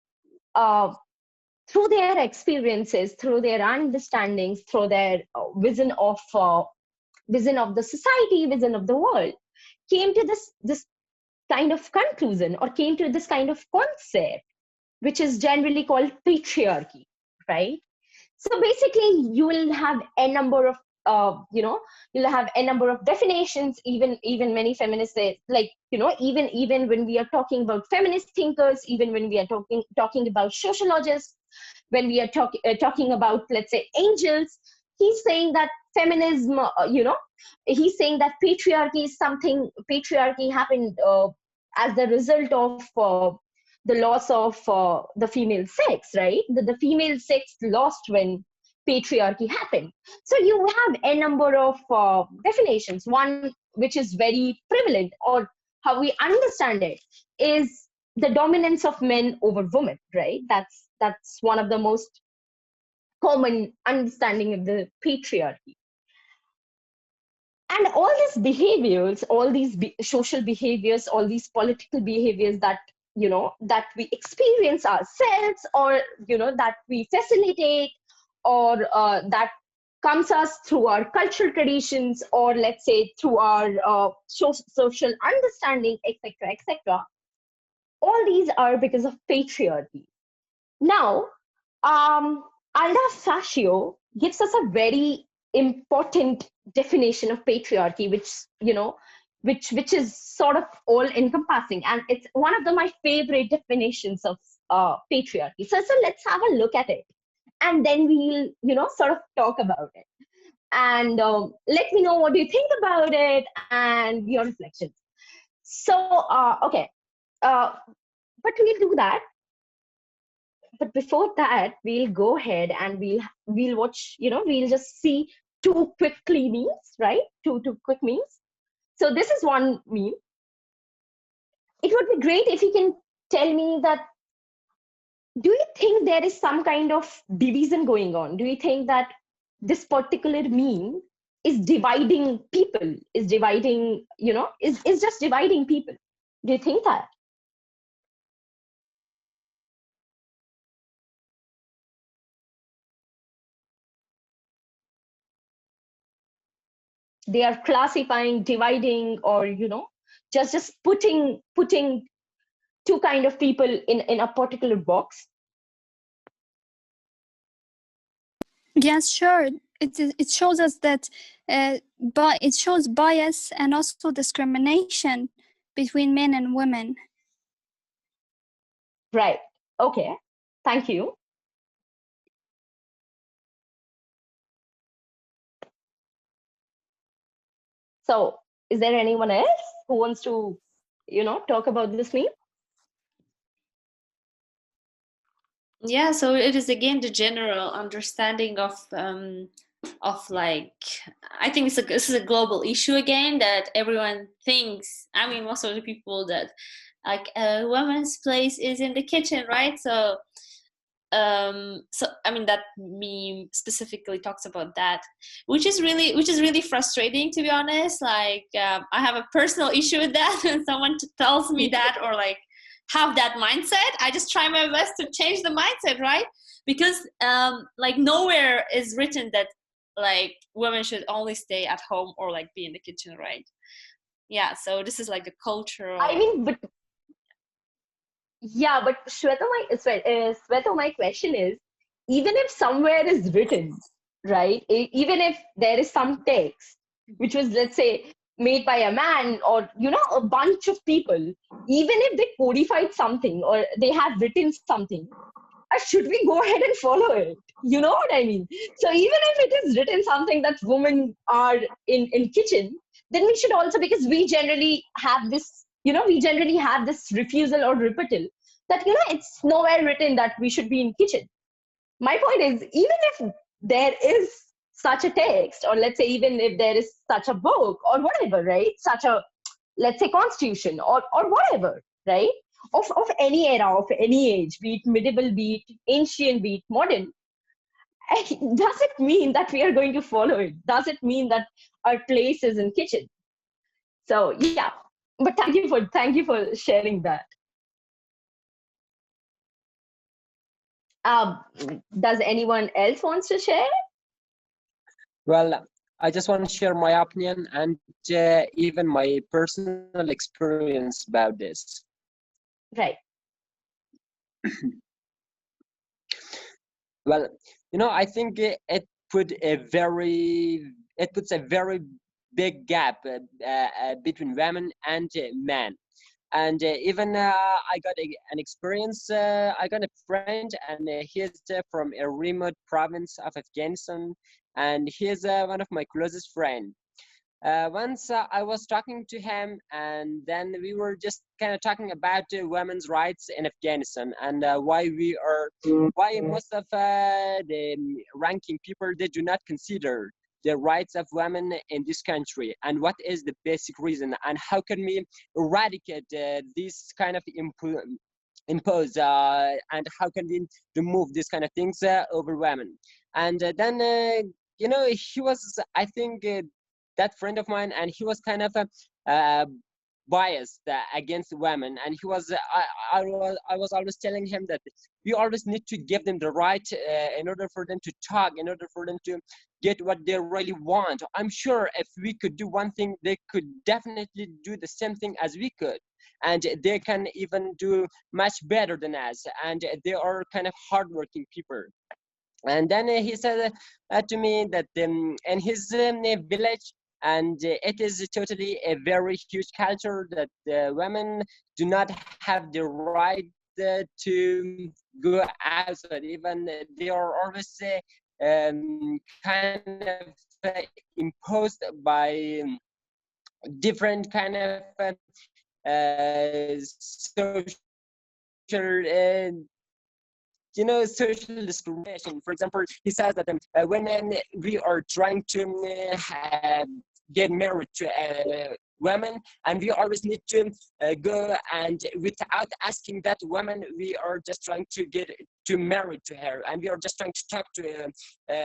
through their experiences, through their understandings, through their vision of the society, vision of the world, came to this kind of conclusion, or came to this kind of concept, which is generally called patriarchy, right? So basically, you will have a number of you'll have a number of definitions. Even many feminists say, like, even when we are talking about feminist thinkers, even when we are talking about sociologists, when we are talking about, let's say, angels, he's saying that feminism, he's saying that patriarchy happened as the result of the loss of the female sex, right? The female sex lost when patriarchy happened. So you have a number of definitions. One which is very prevalent, or how we understand it, is the dominance of men over women, right? That's one of the most common understanding of the patriarchy. And all these behaviors, all these social behaviors, all these political behaviors that that we experience ourselves, or that we facilitate, or that comes us through our cultural traditions, or let's say through our social understanding, etc., etc. All these are because of patriarchy. Now, Alda Fascio gives us a very important definition of patriarchy, which is sort of all encompassing, and it's one of my favorite definitions of patriarchy. So let's have a look at it, and then we'll sort of talk about it, and let me know what you think about it and your reflections. So okay, but we'll do that. But before that, we'll go ahead and we'll watch, we'll just see two quick memes, right? Two quick memes. So this is one meme. It would be great if you can tell me that, do you think there is some kind of division going on? Do you think that this particular meme is dividing people, is dividing, is just dividing people? Do you think that? They are classifying, dividing, or just putting two kind of people in a particular box? Yes, sure. It shows us that, but it shows bias and also discrimination between men and women. Right. Okay. Thank you. So, is there anyone else who wants to, talk about this meme? Yeah, so it is again the general understanding of like, I think this is a global issue again, that everyone thinks, I mean, most of the people, that like a woman's place is in the kitchen, right? So I mean, that meme specifically talks about that, which is really frustrating, to be honest. Like, I have a personal issue with that. When someone tells me that, or like have that mindset, I just try my best to change the mindset, right? Because like nowhere is written that like women should only stay at home or like be in the kitchen, right? Yeah, so this is like a cultural, I mean, but yeah, but Shweta, my question is, even if somewhere is written, right? Even if there is some text which was, let's say, made by a man, or a bunch of people, even if they codified something or they have written something, should we go ahead and follow it? You know what I mean? So even if it is written something that women are in kitchen, then we should also, because we generally have this, refusal or rebuttal that, it's nowhere written that we should be in kitchen. My point is, even if there is such a text, or let's say even if there is such a book or whatever, right? Such a, let's say, constitution or whatever, right? Of any era, of any age, be it medieval, be it ancient, be it modern, does it mean that we are going to follow it? Does it mean that our place is in kitchen? So yeah, but thank you for sharing that. Does anyone else wants to share? Well, I just want to share my opinion and even my personal experience about this. Right. Well, I think it put a very it puts a very big gap between women and men. And even I got an experience. I got a friend, and he's from a remote province of Afghanistan, and he's one of my closest friends. Once I was talking to him, and then we were just kind of talking about women's rights in Afghanistan, and why most of the ranking people, they do not consider the rights of women in this country, and what is the basic reason, and how can we eradicate this kind of impose and how can we remove these kind of things over women. And then he was, I think, that friend of mine, and he was kind of biased against women, and he was I was always telling him that we always need to give them the right in order for them to talk, in order for them to get what they really want. I'm sure if we could do one thing, they could definitely do the same thing as we could, and they can even do much better than us, and they are kind of hardworking people. And then he said to me that in his village, and it is totally a very huge culture that women do not have the right to go outside. Even they are always kind of imposed by different kind of social social discrimination. For example, he says that when we are trying to get married to women, and we always need to go, and without asking that woman, we are just trying to get to marry to her, and we are just trying to talk to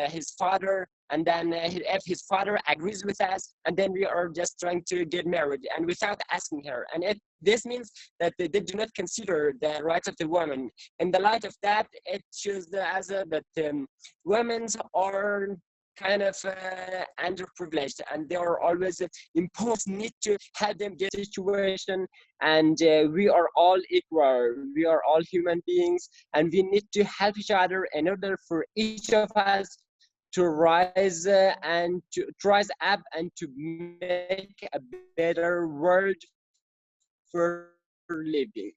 his father, and then if his father agrees with us, and then we are just trying to get married, and without asking her. And this means that they do not consider the rights of the woman. In the light of that, it shows that women are kind of underprivileged, and they are always imposed, need to help them get a situation, and we are all equal, we are all human beings, and we need to help each other in order for each of us to rise and to rise up and to make a better world for living.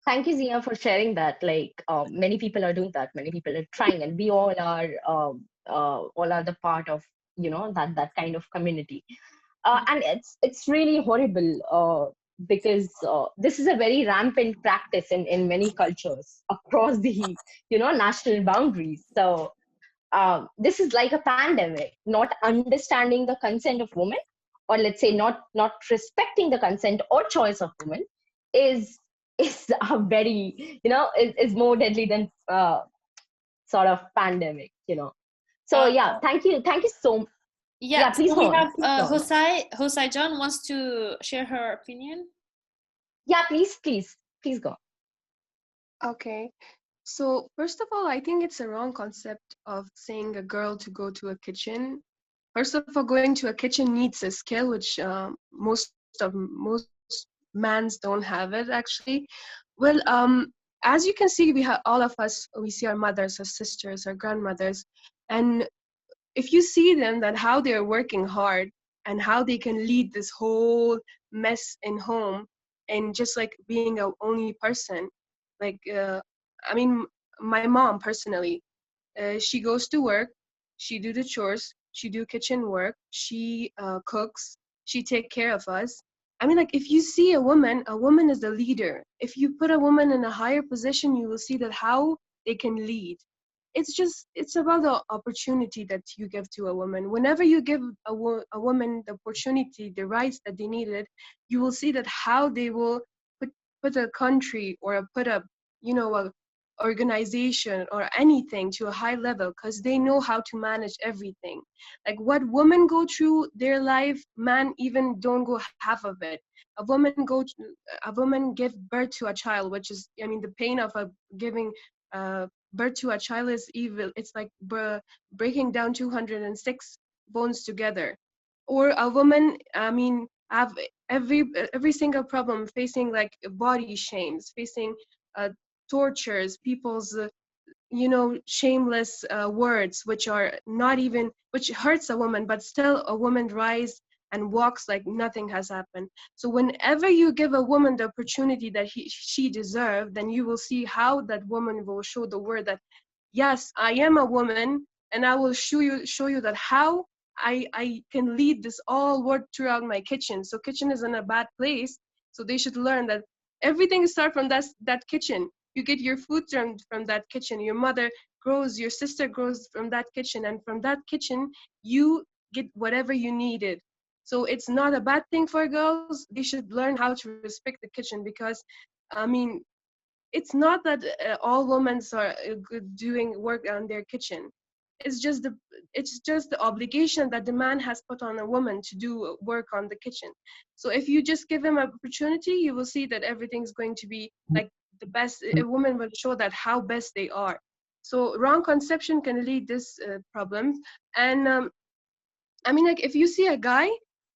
Thank you, Zia, for sharing that. Like many people are doing that. Many people are trying, and we all are the part of that kind of community. And it's really horrible because this is a very rampant practice in many cultures across the national boundaries. So this is like a pandemic. Not understanding the consent of women, or let's say not respecting the consent or choice of women, is a very is more deadly than sort of pandemic. So yeah, thank you so. Yeah, please so go we on. have Hosai John wants to share her opinion. Yeah, please go. Okay. So first of all, I think it's a wrong concept of saying a girl to go to a kitchen. First of all, going to a kitchen needs a skill, which most mans don't have it actually. Well, as you can see, we have all of us. We see our mothers, our sisters, our grandmothers, and if you see them, that how they're working hard and how they can lead this whole mess in home, and just like being a only person, like I mean, my mom personally, she goes to work, she do the chores, she do kitchen work, she cooks, she take care of us. I mean, like if you see a woman is the leader. If you put a woman in a higher position, you will see that how they can lead. It's about the opportunity that you give to a woman. Whenever you give a woman the opportunity, the rights that they needed, you will see that how they will put a country or put a a organization or anything to a high level, because they know how to manage everything. Like what women go through their life, man even don't go half of it. A woman give birth to a child, which is, I mean, the pain of giving birth to a child is evil. It's like breaking down 206 bones together. Or a woman, I mean, have every single problem, facing like body shames, facing tortures, people's shameless words, which are not even, which hurts a woman, but still a woman rise and walks like nothing has happened. So whenever you give a woman the opportunity that she deserves, then you will see how that woman will show the world that, yes, I am a woman, and I will show you that how I can lead this all work throughout my kitchen. So kitchen isn't a bad place. So they should learn that everything starts from that kitchen. You get your food from that kitchen. Your mother grows, your sister grows from that kitchen, and from that kitchen you get whatever you needed. So it's not a bad thing for girls. They should learn how to respect the kitchen, because I mean, it's not that all women are good doing work on their kitchen. It's just the obligation that the man has put on a woman to do work on the kitchen. So if you just give him an opportunity, you will see that everything's going to be like the best. A woman will show that how best they are. So wrong conception can lead this problem. And I mean, like, if you see a guy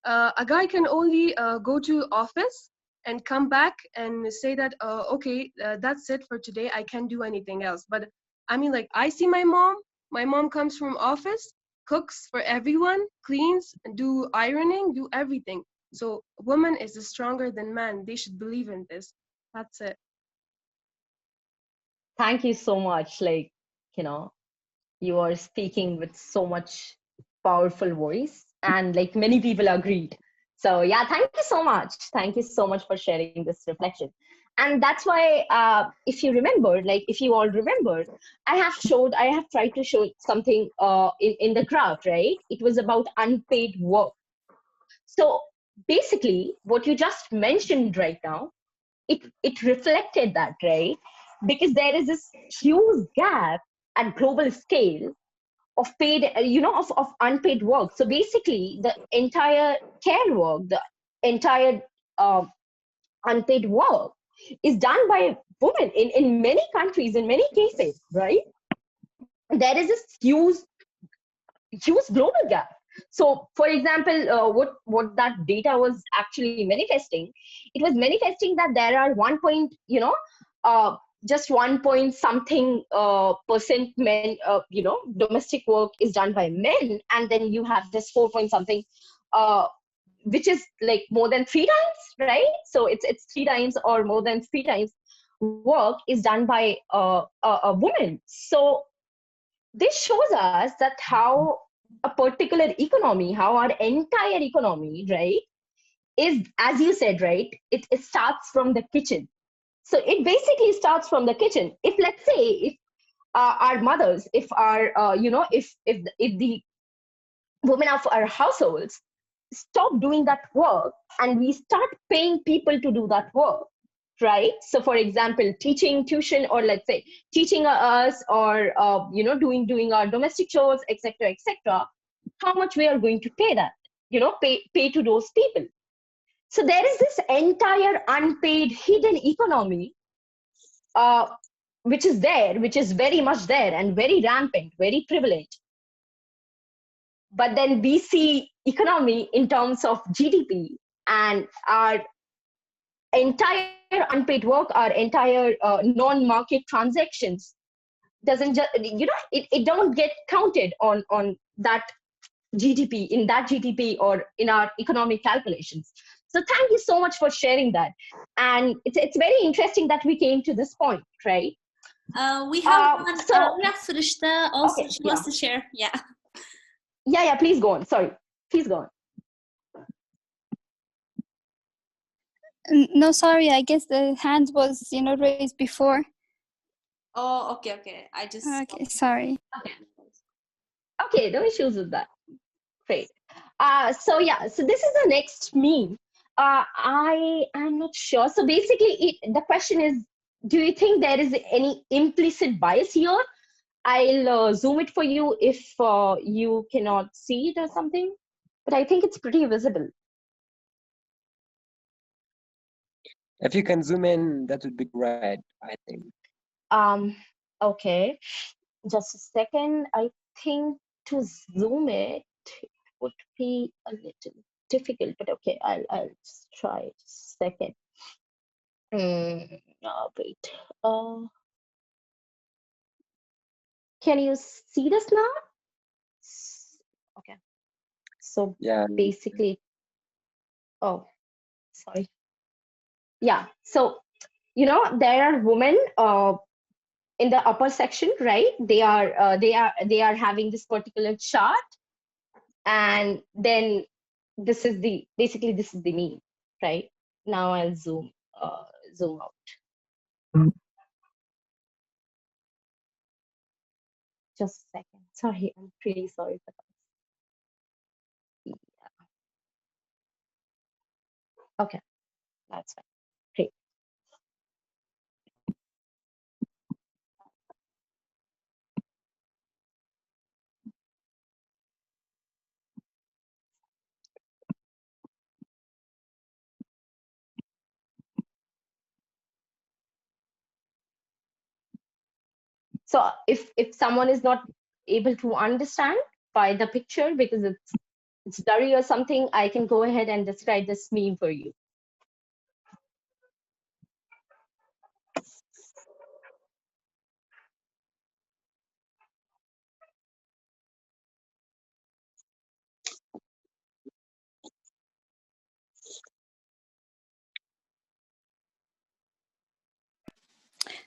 can only go to office and come back and say that, okay, that's it for today. I can't do anything else. But I mean, like, I see my mom. My mom comes from office, cooks for everyone, cleans, do ironing, do everything. So woman is stronger than man. They should believe in this. That's it. Thank you so much. Like, you know, you are speaking with so much powerful voice, and like many people agreed. So yeah, thank you so much. Thank you so much for sharing this reflection. And that's why, if you remember, like if you all remember, I have tried to show something in the graph, right? It was about unpaid work. So basically, what you just mentioned right now, it reflected that, right? Because there is this huge gap at global scale of paid, of unpaid work. So basically, the entire care work, the entire unpaid work is done by women in many countries, in many cases, right? There is this huge global gap. So, for example, what that data was actually manifesting, it was manifesting that there are just 1 point something percent men, domestic work is done by men, and then you have this 4 point something, which is like more than 3 times, right? So it's 3 times or more than 3 times work is done by a woman. So this shows us that how a particular economy, how our entire economy, right, is, as you said, right, it starts from the kitchen. So it basically starts from the kitchen. If, let's say, if our mothers, if our if the women of our households stop doing that work and we start paying people to do that work, right? So for example, teaching tuition, or let's say teaching us, or doing our domestic chores, etc., how much we are going to pay that, pay to those people. So there is this entire unpaid hidden economy, which is there, which is very much there and very rampant, very prevalent. But then we see economy in terms of GDP, and our entire unpaid work, our entire non-market transactions doesn't just, it don't get counted on that GDP, in that GDP, or in our economic calculations. So thank you so much for sharing that. And it's very interesting that we came to this point, right? We have Farishta also. Okay, She wants to share. Yeah. Yeah, please go on. Sorry, please go on. No, sorry, I guess the hand was, raised before. Oh, okay. I just. Okay, sorry. Okay, no issues with that. Great. So this is the next meme. I am not sure. So basically, the question is, do you think there is any implicit bias here? I'll zoom it for you if you cannot see it or something, but I think it's pretty visible. If you can zoom in, that would be great, I think. Okay, just a second. I think to zoom it would be a little difficult, but okay, I'll just try. Just a second. Wait. Can you see this now? Okay. So Yeah. basically, oh, sorry. Yeah. So, there are women in the upper section, right? They are having this particular chart, and then this is the meme, right? Now I'll zoom out. Just a second. Sorry, I'm really sorry for that. Okay, that's fine. Great. So if someone is not able to understand by the picture because it's blurry or something, I can go ahead and describe this meme for you.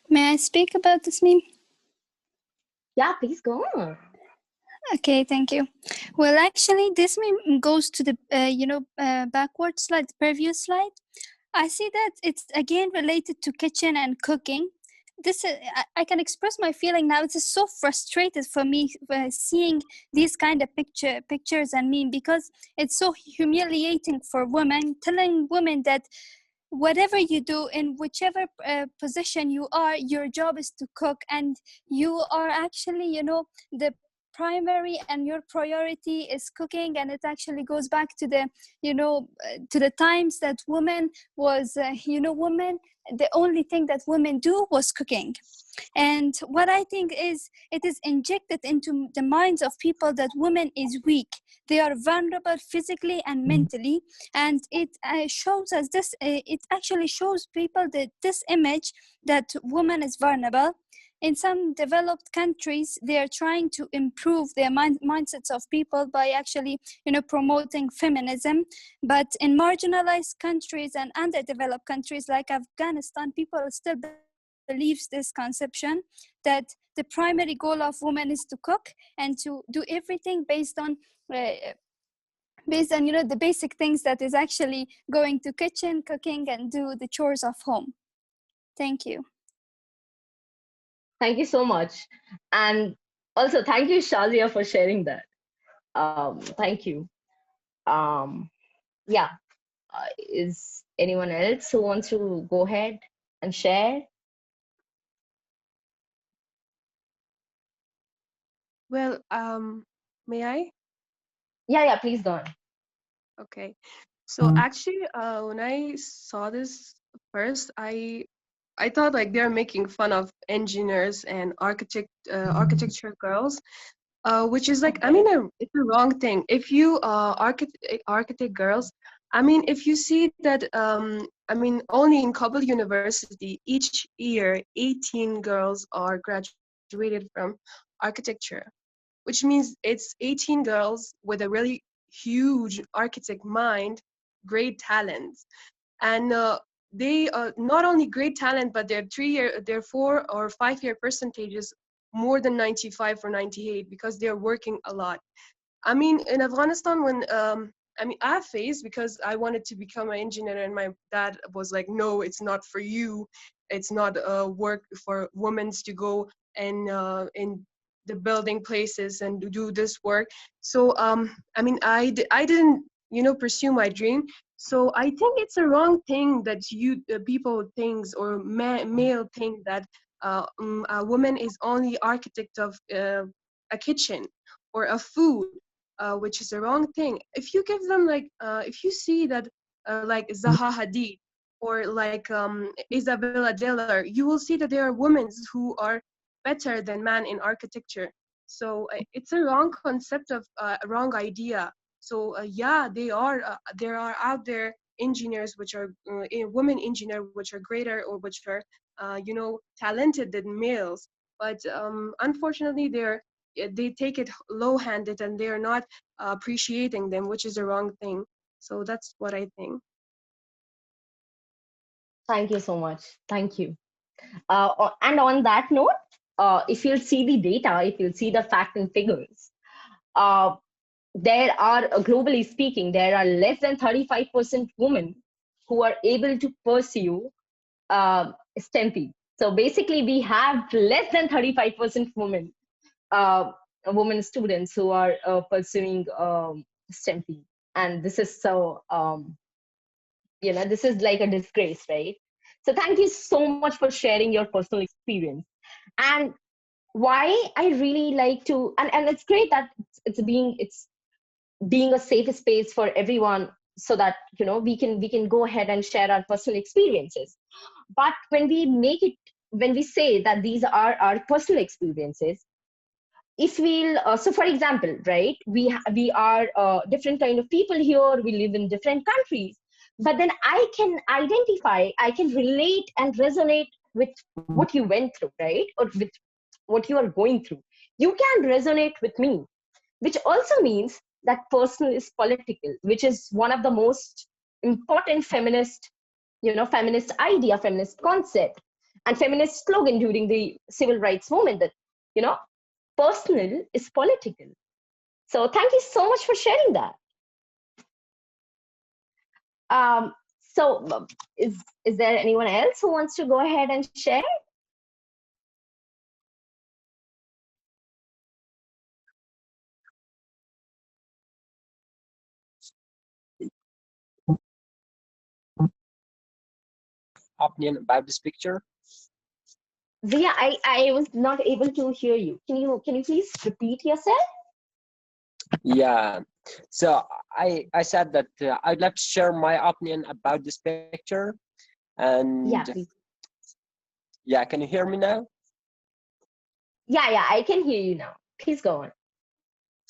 May I speak about this meme? Yeah, please go on. Okay, thank you. Well, actually, this meme goes to the backward slide, the previous slide. I see that it's again related to kitchen and cooking. This I can express my feeling now. It's so frustrated for me seeing these kind of pictures and meme, because it's so humiliating for women, telling women that whatever you do in whichever position you are, your job is to cook, and you are actually the primary and your priority is cooking. And it actually goes back to the to the times that women was women, the only thing that women do was cooking. And what I think is, it is injected into the minds of people that women is weak, they are vulnerable physically and mentally. And it shows us this, it actually shows people that this image that woman is vulnerable. In some developed countries, they are trying to improve their mindsets of people by actually promoting feminism. But in marginalized countries and underdeveloped countries like Afghanistan, people still believes this conception that the primary goal of women is to cook and to do everything based on the basic things that is actually going to kitchen, cooking, and do the chores of home. Thank you. Thank you so much. And also thank you, Shazia, for sharing that. Thank you. Yeah. Is anyone else who wants to go ahead and share? Well, may I? Yeah, please go on. Okay. So actually, when I saw this first, I thought like they're making fun of engineers and architecture girls, which is like, I mean, it's a wrong thing. If you architect girls, I mean, if you see that, I mean, only in Kabul University, each year, 18 girls are graduated from architecture, which means it's 18 girls with a really huge architect mind, great talents. And they not only great talent, but their 4 or 5 year percentages more than 95 or 98 because they're working a lot. I mean, in Afghanistan, when I mean, I faced because I wanted to become an engineer, and my dad was like, "No, it's not for you. It's not work for women to go and in the building places and do this work." So I mean, I didn't pursue my dream. So I think it's a wrong thing that you people thinks or male think that a woman is only architect of a kitchen or a food, which is the wrong thing. If you give them like, if you see that like Zaha Hadid or like Isabella Diller, you will see that there are women who are better than men in architecture. So it's a wrong concept of a wrong idea. So yeah, there are out there engineers which are women engineer which are greater or which are talented than males. but unfortunately they take it low-handed and they are not appreciating them, which is the wrong thing. So that's what I think. Thank you so much. Thank you. And on that note, if you'll see the data, if you'll see the fact and figures, there are, globally speaking, there are less than 35% women who are able to pursue STEM field. So basically, we have less than 35% women students who are pursuing STEM field, and this is so this is like a disgrace, right? So thank you so much for sharing your personal experience. And why I really like to, and it's great that it's being a safe space for everyone, so that we can go ahead and share our personal experiences. But when we say that these are our personal experiences, if we'll so for example, right, we are different kind of people here, we live in different countries, but then I can identify, I can relate and resonate with what you went through, right, or with what you are going through. You can resonate with me, which also means that personal is political, which is one of the most important feminist idea, feminist concept, and feminist slogan during the civil rights movement, that you know personal is political. So thank you so much for sharing that. So is there anyone else who wants to go ahead and share? Opinion about this picture? Zia, I was not able to hear you. Can you please repeat yourself? Yeah. So I said that I'd like to share my opinion about this picture. And yeah, please. Yeah, can you hear me now? Yeah, I can hear you now. Please go on.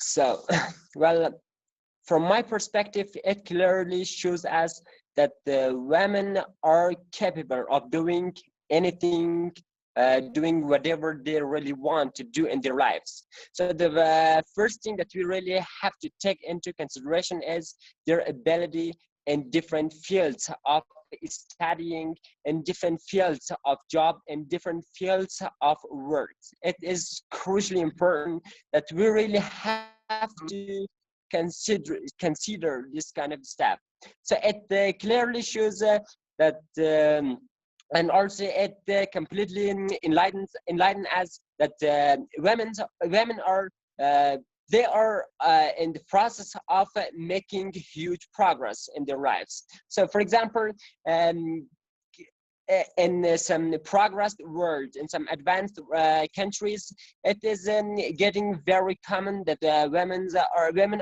So, well, from my perspective, it clearly shows us that the women are capable of doing anything, doing whatever they really want to do in their lives. So the first thing that we really have to take into consideration is their ability in different fields of studying, in different fields of job, in different fields of work. It is crucially important that we really have to consider this kind of step. So it clearly shows that and also it completely enlightens us that women are they are in the process of making huge progress in their lives. So for example, in some progressed world, in some advanced countries, it is getting very common that women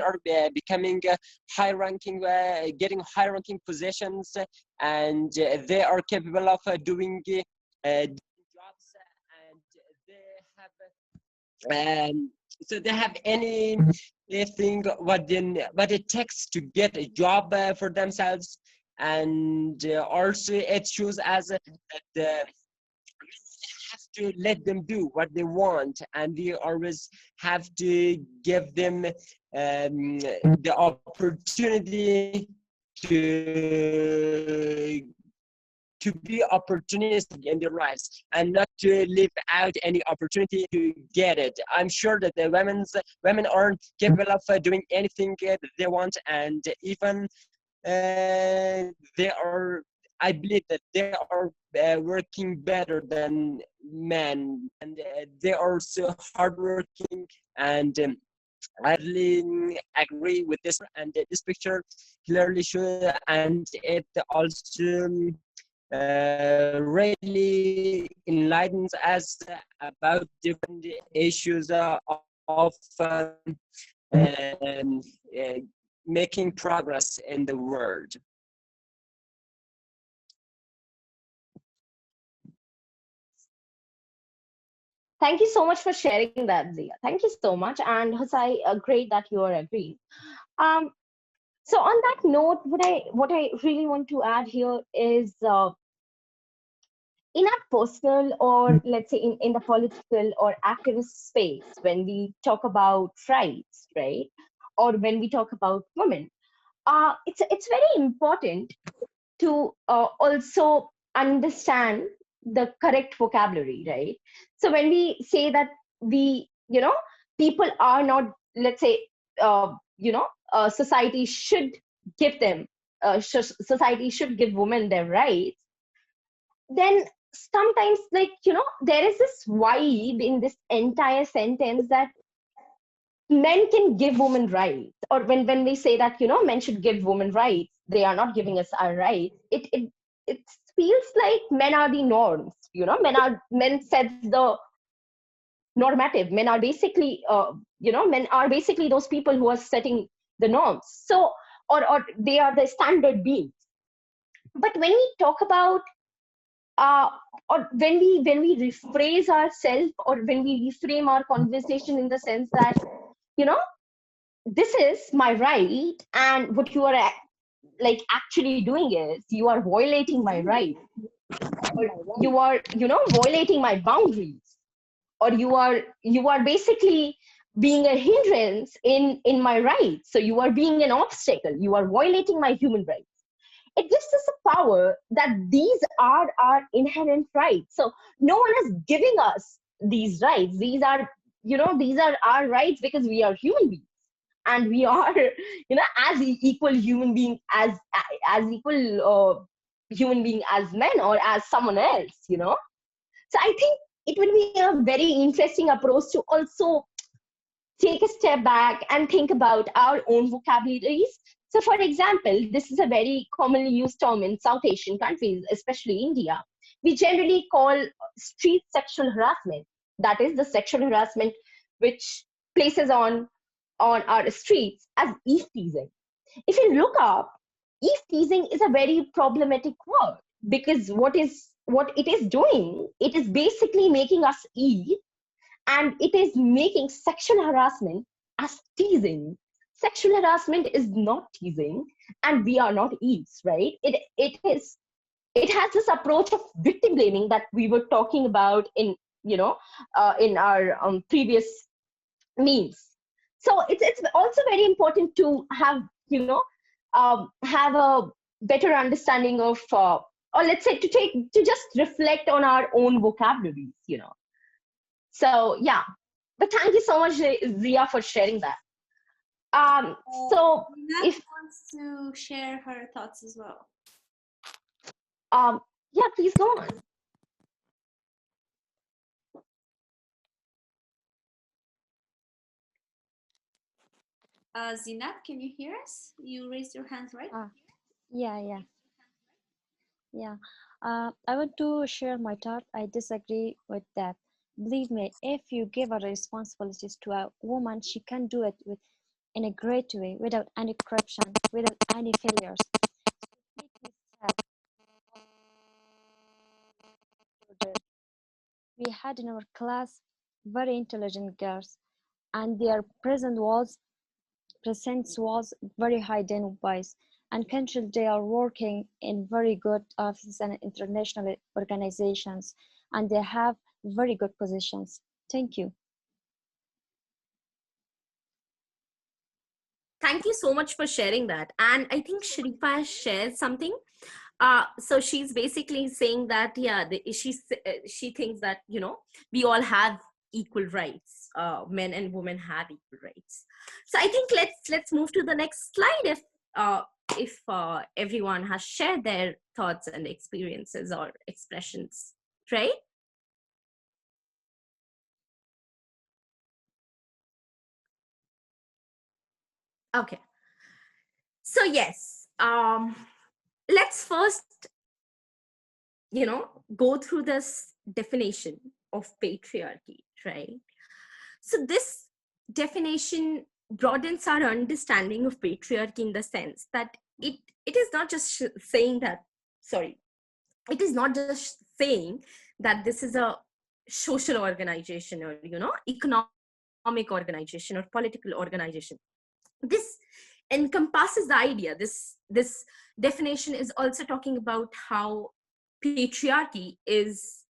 are becoming getting high-ranking positions, and they are capable of doing jobs, and they have so they have anything what it takes to get a job for themselves. And also it shows us that we have to let them do what they want, and we always have to give them the opportunity to be opportunistic in their lives and not to leave out any opportunity to get it. I'm sure that the women are capable of doing anything that they want, and even I believe that they are working better than men, and they are so hardworking. And I really agree with this, and this picture clearly shows, and it also really enlightens us about different issues of making progress in the world. Thank you so much for sharing that, Zia. Thank you so much. And Husai, great that you are agreeing. So on that note, what I really want to add here is in our personal, or let's say in the political or activist space, when we talk about rights, right, or when we talk about women, it's very important to also understand the correct vocabulary, right? So when we say that we, people are not, let's say, society should give them, society should give women their rights, then sometimes, like, there is this vibe in this entire sentence that men can give women rights, or when we say that, men should give women rights, they are not giving us our rights. It feels like men are the norms, men sets the normative. Men are basically, men are basically those people who are setting the norms. So, or they are the standard beings. But when we talk about, uh, or when we rephrase ourselves, or when we reframe our conversation in the sense that, you know this is my right, and what you are like actually doing is you are violating my right, or you are, violating my boundaries, or you are basically being a hindrance in my rights. So you are being an obstacle, you are violating my human rights. It gives us a power that these are our inherent rights. So no one is giving us these rights. These are our rights because we are human beings, and we are, as equal human being, as equal human being as men or as someone else. So I think it will be a very interesting approach to also take a step back and think about our own vocabularies. So, for example, this is a very commonly used term in South Asian countries, especially India. We generally call street sexual harassment, that is the sexual harassment which places on our streets, as eve teasing. If you look up, eve teasing is a very problematic word, because what it is doing, it is basically making us eve, and it is making sexual harassment as teasing. Sexual harassment is not teasing, and we are not eves, right? It has this approach of victim blaming that we were talking about in our previous memes. So it's also very important to have, have a better understanding of, or let's say, to just reflect on our own vocabularies. So yeah, but thank you so much, Zia, for sharing that. So Nat if wants to share her thoughts as well. yeah, please go on. Zinat, can you hear us? You raised your hand, right? Yeah. I want to share my thought. I disagree with that. Believe me, if you give her responsibilities to a woman, she can do it in a great way, without any corruption, without any failures. It makes me sad. We had in our class very intelligent girls, and their presence was very high than boys. And currently they are working in very good offices and international organizations, and they have very good positions. Thank you. Thank you so much for sharing that. And I think Sharifa has shared something. So she's basically saying that, yeah, she thinks that, we all have equal rights. Men and women have equal rights. So I think let's move to the next slide if everyone has shared their thoughts and experiences or expressions, right? Okay. So yes, let's first, go through this definition of patriarchy, right? So this definition broadens our understanding of patriarchy in the sense that it is not just saying that, it is not just saying that this is a social organization or, economic organization or political organization. This encompasses the idea. This definition is also talking about how patriarchy is,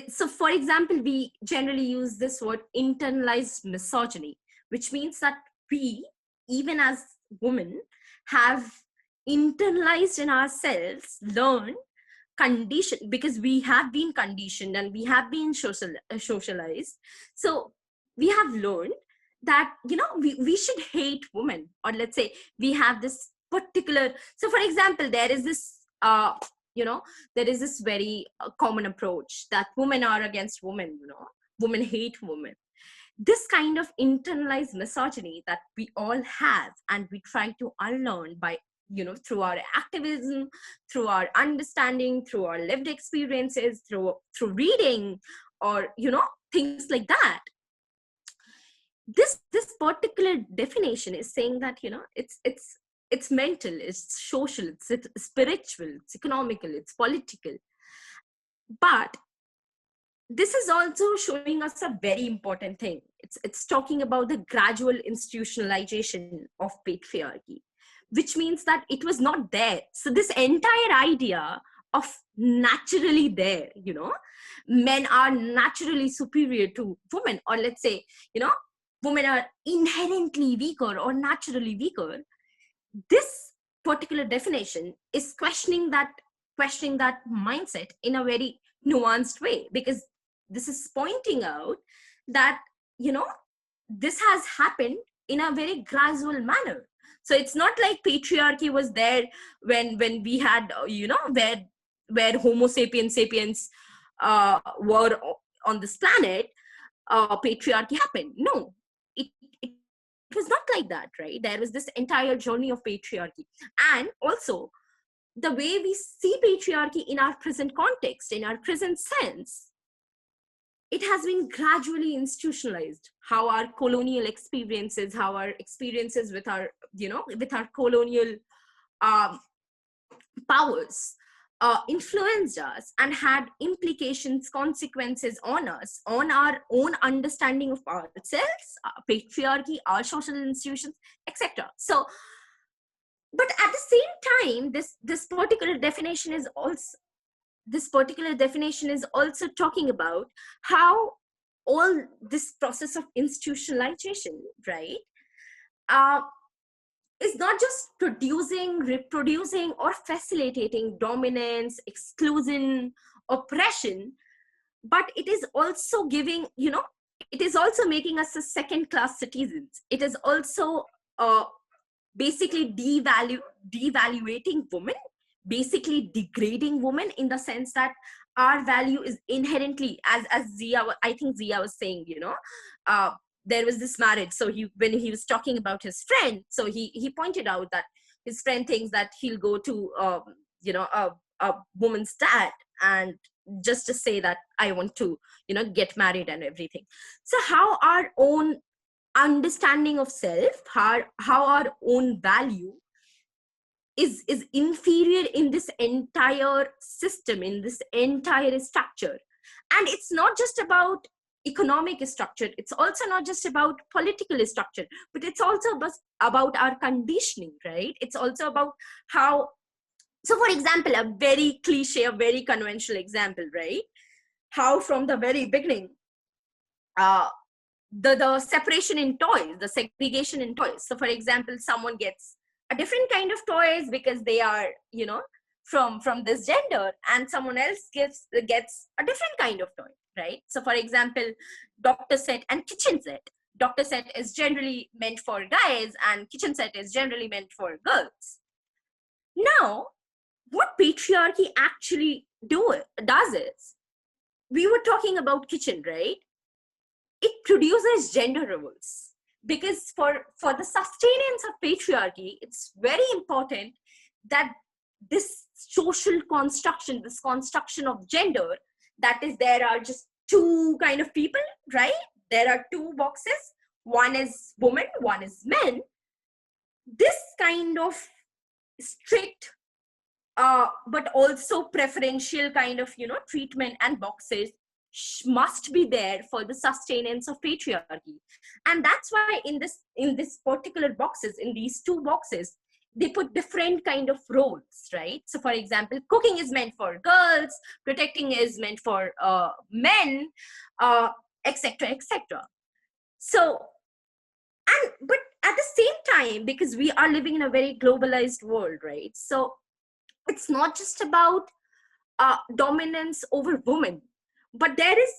so for example, we generally use this word internalized misogyny, which means that we, even as women, have internalized in ourselves, learned, conditioned, because we have been conditioned and we have been socialized. So we have learned that, we should hate women, or let's say we have this particular, so for example, there is this, there is this very common approach that women are against women, women hate women. This kind of internalized misogyny that we all have, and we try to unlearn by, through our activism, through our understanding, through our lived experiences, through reading, or, things like that. This particular definition is saying that, it's mental, it's social, it's spiritual, it's economical, it's political. But this is also showing us a very important thing. It's talking about the gradual institutionalization of patriarchy, which means that it was not there. So this entire idea of naturally there, men are naturally superior to women, or let's say, women are inherently weaker or naturally weaker. This particular definition is questioning that mindset in a very nuanced way, because this is pointing out that, this has happened in a very gradual manner. So it's not like patriarchy was there when we had, where Homo sapiens were on this planet, patriarchy happened. No, it was not like that, right? There was this entire journey of patriarchy. And also, the way we see patriarchy in our present context, in our present sense, it has been gradually institutionalized. How our colonial experiences, how our experiences with our, with our colonial powers influenced us and had implications, consequences on us, on our own understanding of ourselves, patriarchy, our social institutions, etc. So, but at the same time, this particular definition is also talking about how all this process of institutionalization, right, is not just producing, reproducing, or facilitating dominance, exclusion, oppression, but it is also giving, it is also making us a second-class citizens. It is also basically devaluating women, basically degrading women, in the sense that our value is inherently, as Zia, I think Zia was saying, there was this marriage. So when he was talking about his friend, so he pointed out that his friend thinks that he'll go to a woman's dad and just to say that I want to get married and everything. So how our own understanding of self, how our own value is inferior in this entire system, in this entire structure. And it's not just about economic structure, it's also not just about political structure, but it's also about our conditioning, right? It's also about how, so for example, a very cliche, a very conventional example, right? How from the very beginning, the separation in toys, the segregation in toys. So for example, someone gets a different kind of toys because they are, from this gender, and someone else gets a different kind of toy, right? So for example, doctor set and kitchen set. Doctor set is generally meant for guys and kitchen set is generally meant for girls. Now, what patriarchy actually does is, we were talking about kitchen, right? It produces gender roles, because for the sustenance of patriarchy, it's very important that this social construction, this construction of gender, that is, there are just two kind of people, right? There are two boxes, one is woman, one is men. This kind of strict but also preferential kind of treatment and boxes must be there for the sustenance of patriarchy. And that's why in this particular boxes, in these two boxes, they put different kind of roles, right? So for example, cooking is meant for girls, protecting is meant for men, etc., etc. So, but at the same time, because we are living in a very globalized world, right? So it's not just about dominance over women, but there is,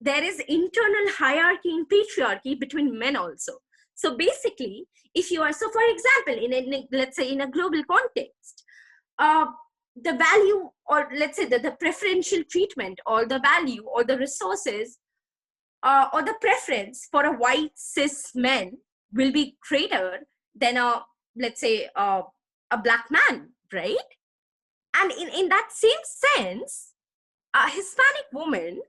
there is internal hierarchy in patriarchy between men also. So basically, if you are, so for example, let's say in a global context, the value, or let's say the preferential treatment, or the value, or the resources, or the preference for a white cis man will be greater than let's say a black man, right? And in that same sense, a Hispanic woman,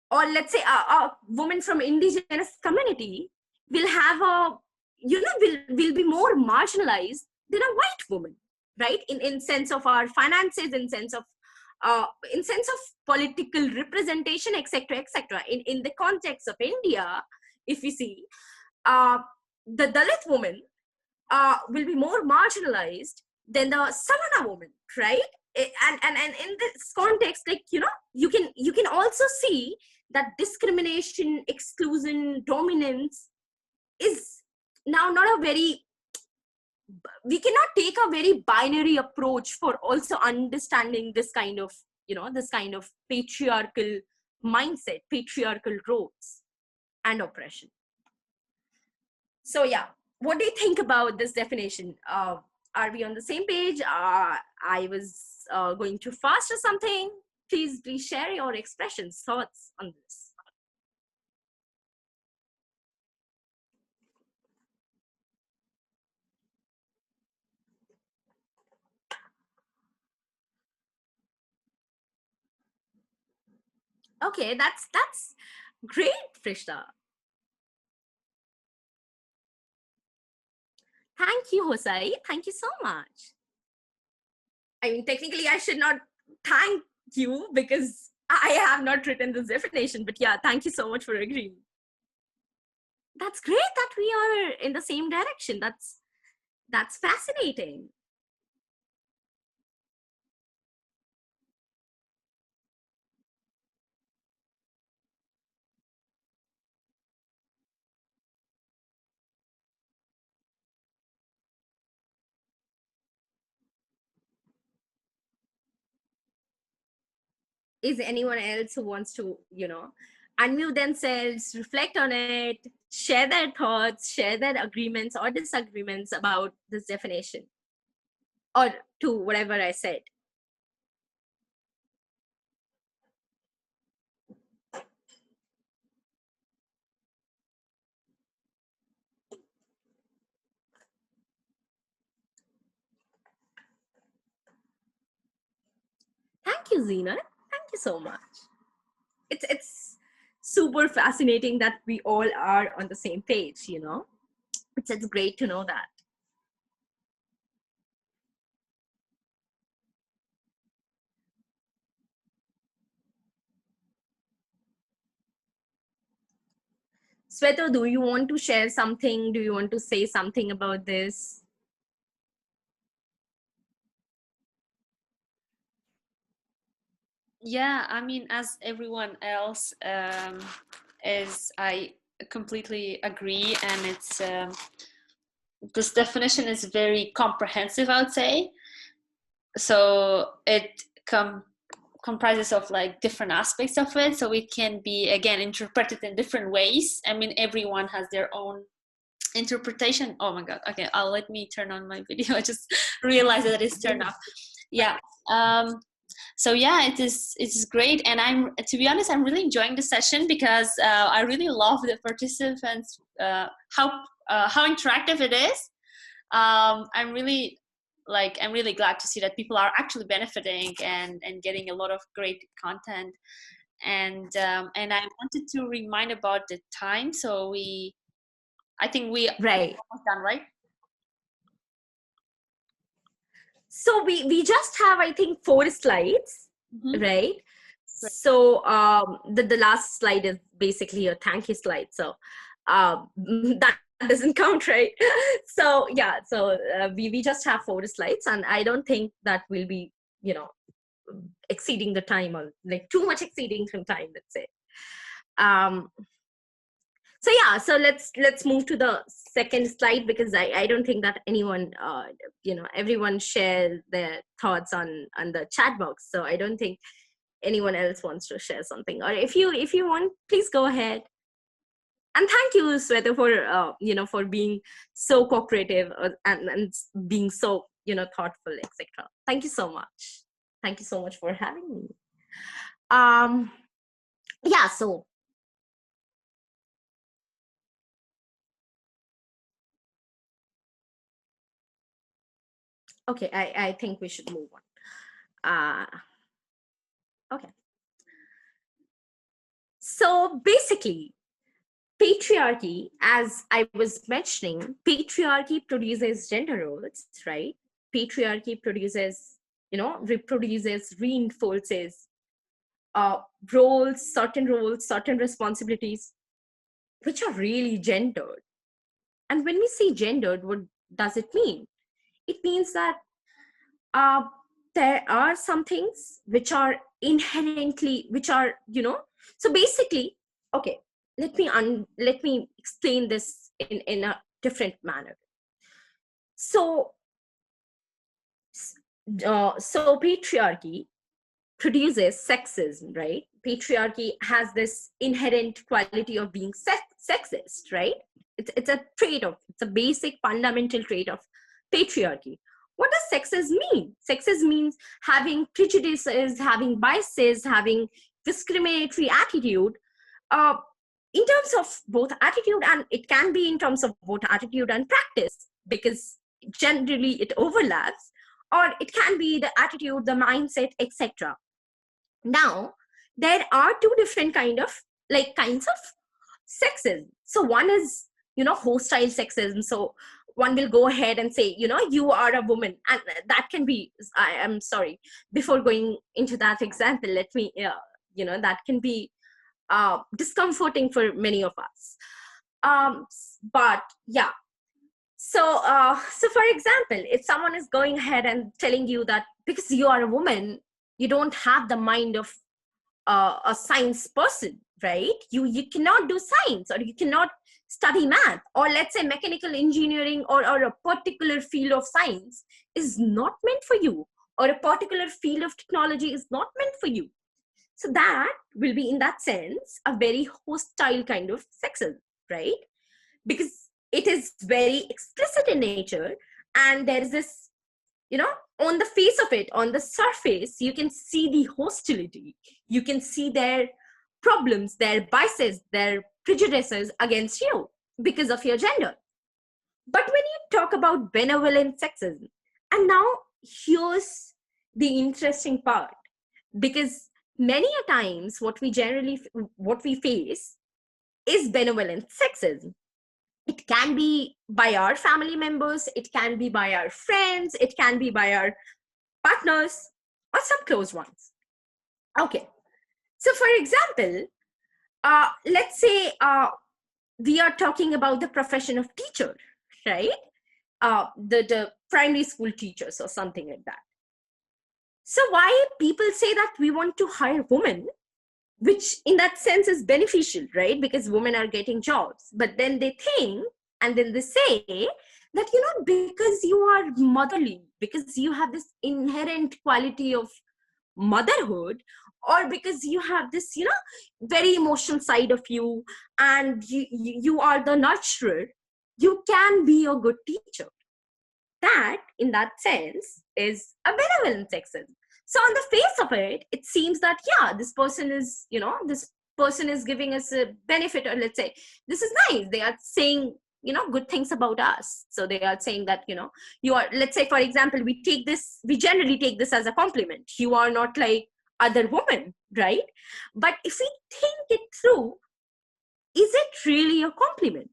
or let's say a woman from indigenous community, will have will be more marginalized than a white woman, right? In sense of our finances, in sense of political representation, etc., etc. In the context of India, if we see, the Dalit woman will be more marginalized than the Samana woman, right? And in this context, like, you can also see that discrimination, exclusion, dominance is now not a very, we cannot take a very binary approach for also understanding this kind of, this kind of patriarchal mindset, patriarchal roles and oppression. So yeah, what do you think about this definition? Are we on the same page? I was going too fast or something? Please share your expressions, thoughts on this. Okay, that's great, Frishta. Thank you, Hosai. Thank you so much. I mean, technically, I should not thank you because I have not written this definition, but yeah, thank you so much for agreeing. That's great that we are in the same direction. That's fascinating. Is anyone else who wants to, unmute themselves, reflect on it, share their thoughts, share their agreements or disagreements about this definition, or to whatever I said? Thank you, Zena. Thank you so much. It's super fascinating that we all are on the same page, It's great to know that. Sveto, do you want to share something? Do you want to say something about this? Yeah, I mean, as everyone else, I completely agree, and it's this definition is very comprehensive, I would say. So it comprises of like different aspects of it, so it can be again interpreted in different ways. I mean, everyone has their own interpretation. Oh my god, okay, let me turn on my video. I just realized that it's turned off. Yeah. So yeah, it's great, and to be honest, I'm really enjoying the session because I really love the participants, how interactive it is. I'm really glad to see that people are actually benefiting and getting a lot of great content. And I wanted to remind about the time. So I think we right almost done, right? So we just have, I think, 4 slides, right? So the last slide is basically a thank you slide. So that doesn't count, right? So yeah, so we just have 4 slides, and I don't think that will be, exceeding the time, or like too much exceeding from time, let's say. So yeah, so let's move to the second slide, because I don't think that anyone, everyone shares their thoughts on the chat box. So I don't think anyone else wants to share something, or if you want, please go ahead. And thank you, Sweta, for for being so cooperative, and being so thoughtful, etc. Thank you so much. Thank you so much for having me. Yeah, so okay, I think we should move on. Okay. So basically, patriarchy, as I was mentioning, patriarchy produces gender roles, right? Patriarchy produces, reproduces, reinforces roles, certain responsibilities, which are really gendered. And when we say gendered, what does it mean? It means that there are some things which are inherently, so basically, okay, let me explain this in a different manner. So patriarchy produces sexism, right? Patriarchy has this inherent quality of being sexist, right? It's a basic fundamental trait of patriarchy. What does sexism mean? Sexism means having prejudices, having biases, having discriminatory attitude, in terms of both attitude, and it can be in terms of both attitude and practice, because generally it overlaps, or it can be the attitude, the mindset, etc. Now, there are two different kinds of sexism. So one is, hostile sexism. So one will go ahead and say, you are a woman, and that can be, I am sorry, before going into that example, let me, that can be discomforting for many of us. But yeah, so for example, if someone is going ahead and telling you that because you are a woman, you don't have the mind of a science person, right? You cannot do science, or you cannot study math, or let's say mechanical engineering, or a particular field of science is not meant for you, or a particular field of technology is not meant for you. So that will be, in that sense, a very hostile kind of sexism, right? Because it is very explicit in nature, and there is this, on the face of it, on the surface, you can see the hostility, you can see their problems, their biases, their prejudices against you because of your gender. But when you talk about benevolent sexism, and now here's the interesting part, because many a times what we face is benevolent sexism. It can be by our family members, it can be by our friends, it can be by our partners, or some close ones. Okay, so for example, let's say we are talking about the profession of teacher, right? The primary school teachers or something like that. So why people say that we want to hire women, which in that sense is beneficial, right? Because women are getting jobs, but then they think, and then they say that, because you are motherly, because you have this inherent quality of motherhood, or because you have this, very emotional side of you, and you are the nurturer, you can be a good teacher. That, in that sense, is a benevolent sexism. So on the face of it, it seems that, yeah, this person is, this person is giving us a benefit, or let's say, this is nice. They are saying, good things about us. So they are saying that, you are, let's say, for example, we generally take this as a compliment. You are not like other women, right? But if we think it through, is it really a compliment?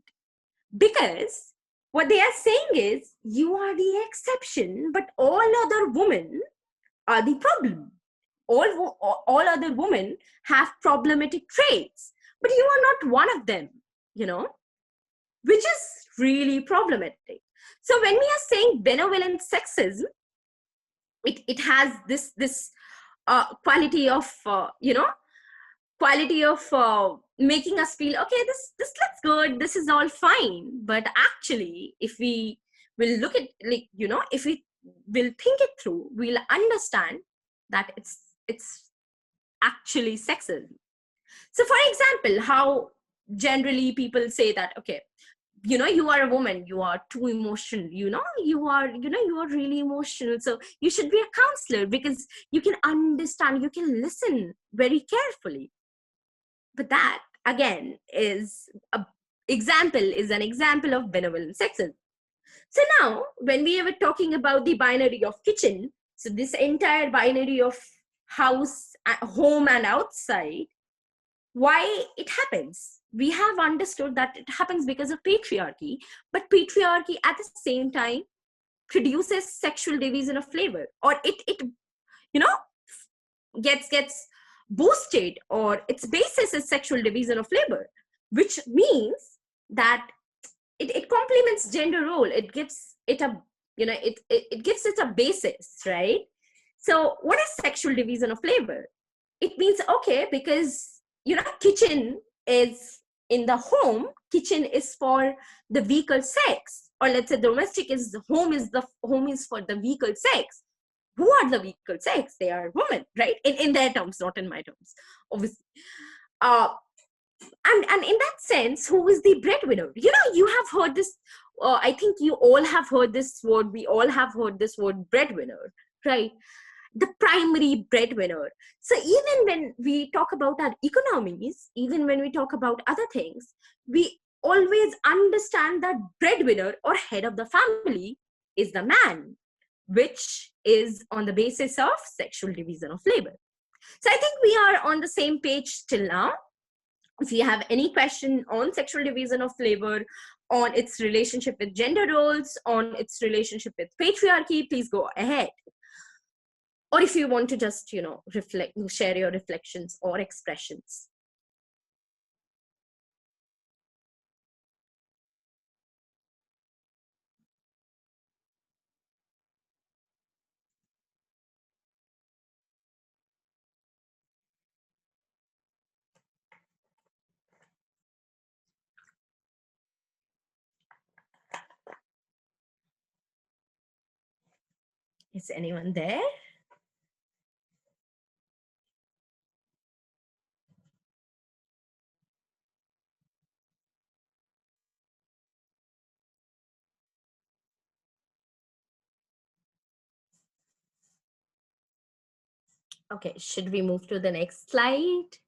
Because what they are saying is, you are the exception, but all other women are the problem. All other women have problematic traits, but you are not one of them, which is really problematic. So when we are saying benevolent sexism, it has this quality of making us feel, okay, this looks good, this is all fine. But actually, if we will look at, like, if we will think it through, we'll understand that it's actually sexism. So for example, how generally people say that, okay, you are a woman, you are too emotional, you are really emotional, so you should be a counselor because you can understand, you can listen very carefully. But that again is an example of benevolent sexism. So now when we were talking about the binary of kitchen, so this entire binary of house, home and outside, why it happens? We have understood that it happens because of patriarchy, but patriarchy at the same time produces sexual division of labor, or it gets boosted, or its basis is sexual division of labor, which means that it complements gender role. It gives it a it gives it a basis, right? So what is sexual division of labor? It means, okay, because kitchen is in the home, kitchen is for the weaker sex, or let's say domestic is the home is for the weaker sex. Who are the weaker sex? They are women, right? In their terms, not in my terms, obviously. And in that sense, who is the breadwinner? You have heard this, I think you all have heard this word, we all have heard this word, breadwinner, right? The primary breadwinner. So even when we talk about our economies, even when we talk about other things, we always understand that breadwinner or head of the family is the man, which is on the basis of sexual division of labor. So I think we are on the same page till now. If you have any question on sexual division of labor, on its relationship with gender roles, on its relationship with patriarchy, please go ahead. Or if you want to just, share your reflections or expressions. Is anyone there? Okay, should we move to the next slide?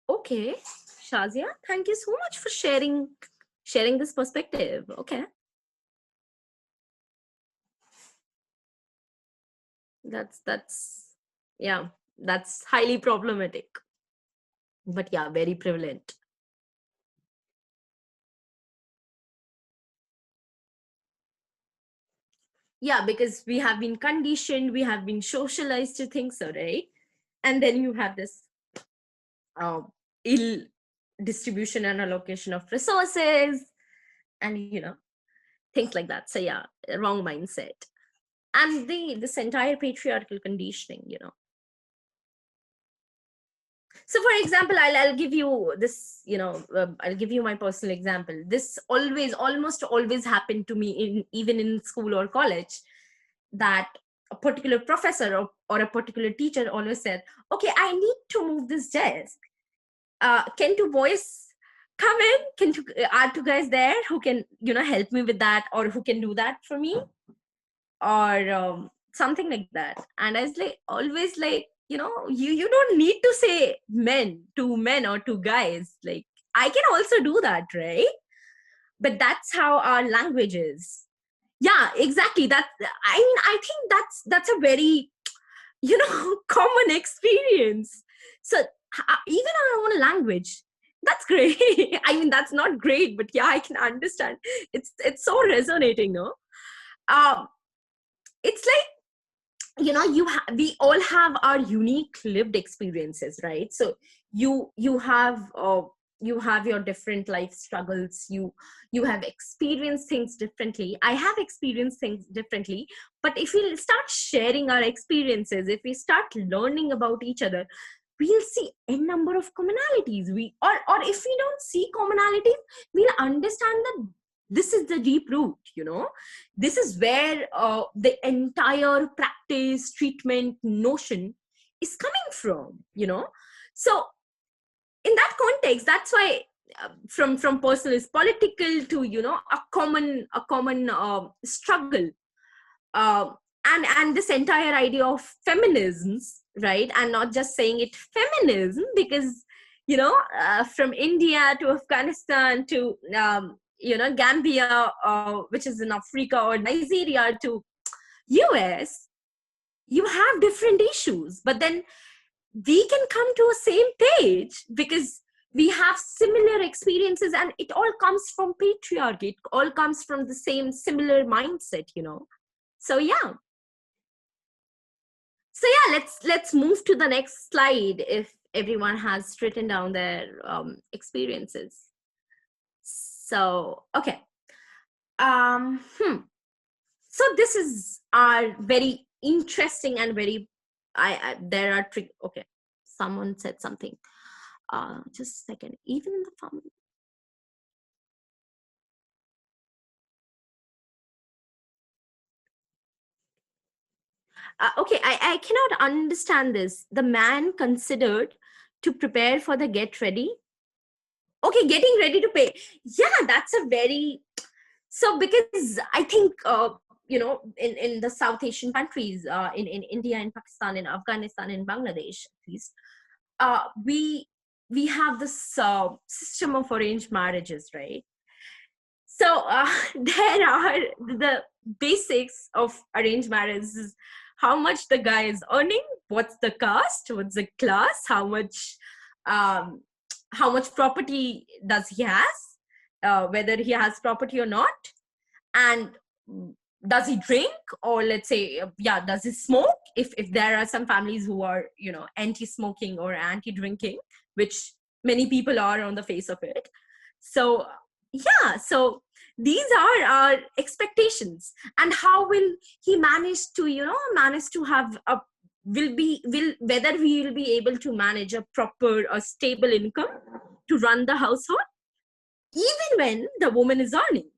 Okay, Shazia, thank you so much for sharing this perspective. Okay. That's yeah, that's highly problematic. But yeah, very prevalent. Yeah, because we have been conditioned, we have been socialized to think so, right? And then you have this ill distribution and allocation of resources, and things like that. So yeah, wrong mindset, and this entire patriarchal conditioning. So for example, I'll give you this, I'll give you my personal example. This almost always happened to me even in school or college, that a particular professor or a particular teacher always said, okay, I need to move this desk. Can two boys come in? Are two guys there who can, help me with that, or who can do that for me? Or something like that. And I was always you don't need to say two men or two guys. Like, I can also do that, right? But that's how our language is. Yeah, exactly. I think that's a very common experience. So even our own language, that's great. I mean, that's not great, but yeah, I can understand. It's so resonating, no? It's like, we all have our unique lived experiences, right? So you have your different life struggles. You have experienced things differently. I have experienced things differently. But if we start sharing our experiences, if we start learning about each other, we'll see a number of commonalities. Or if we don't see commonalities, we'll understand that this is the deep root. This is where the entire practice, treatment, notion is coming from. So in that context, that's why from personal is political to a common struggle, uh, and this entire idea of feminisms, right? And not just saying it feminism, because from India to Afghanistan to Gambia, which is in Africa, or Nigeria to US, you have different issues, but then we can come to a same page because we have similar experiences, and it all comes from patriarchy. It all comes from the same similar mindset. So yeah. So yeah, let's move to the next slide if everyone has written down their experiences. So okay. So this is our very interesting and very there are okay, someone said something. Just a second. Even in the family. Okay, I cannot understand this. The man considered to prepare for the get ready. Okay, getting ready to pay. Yeah, that's a very, so because I think in the South Asian countries, in India, in Pakistan, in Afghanistan, in Bangladesh, at least, we have this system of arranged marriages, right? So there are the basics of arranged marriages is how much the guy is earning, what's the caste, what's the class, how much property does he has, whether he has property or not, and does he drink, or let's say, does he smoke? If there are some families who are anti-smoking or anti-drinking, which many people are on the face of it. So yeah, so these are our expectations, and how will he manage to have a whether we will be able to manage a proper or stable income to run the household even when the woman is earning.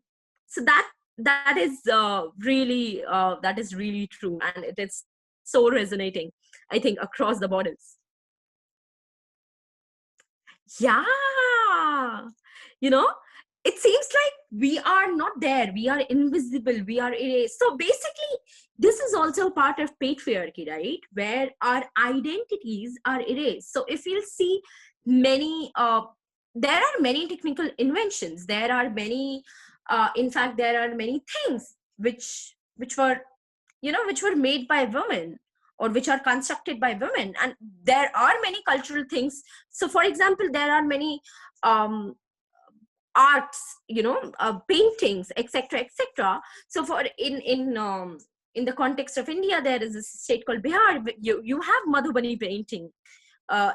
So that is really true, and it is so resonating, I think, across the borders. Yeah, it seems like we are not there, we are invisible, we are erased. So basically this is also part of patriarchy, right, where our identities are erased. So if you'll see many there are many technical inventions, there are many in fact there are many things which were which were made by women, or which are constructed by women, and there are many cultural things. So for example, there are many arts, paintings, etc., etc. So for in the context of India, there is a state called Bihar. You have Madhubani painting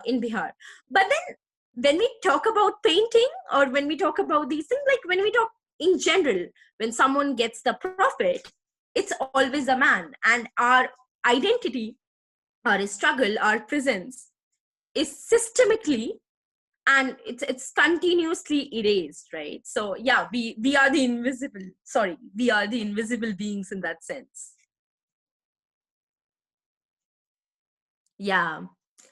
in Bihar. But then when we talk about painting, or when we talk about these things, like when we talk in general, when someone gets the profit, it's always a man, and our identity, our struggle, our presence is systemically, and it's continuously erased, right? So yeah, we are the invisible, we are the invisible beings in that sense. Yeah,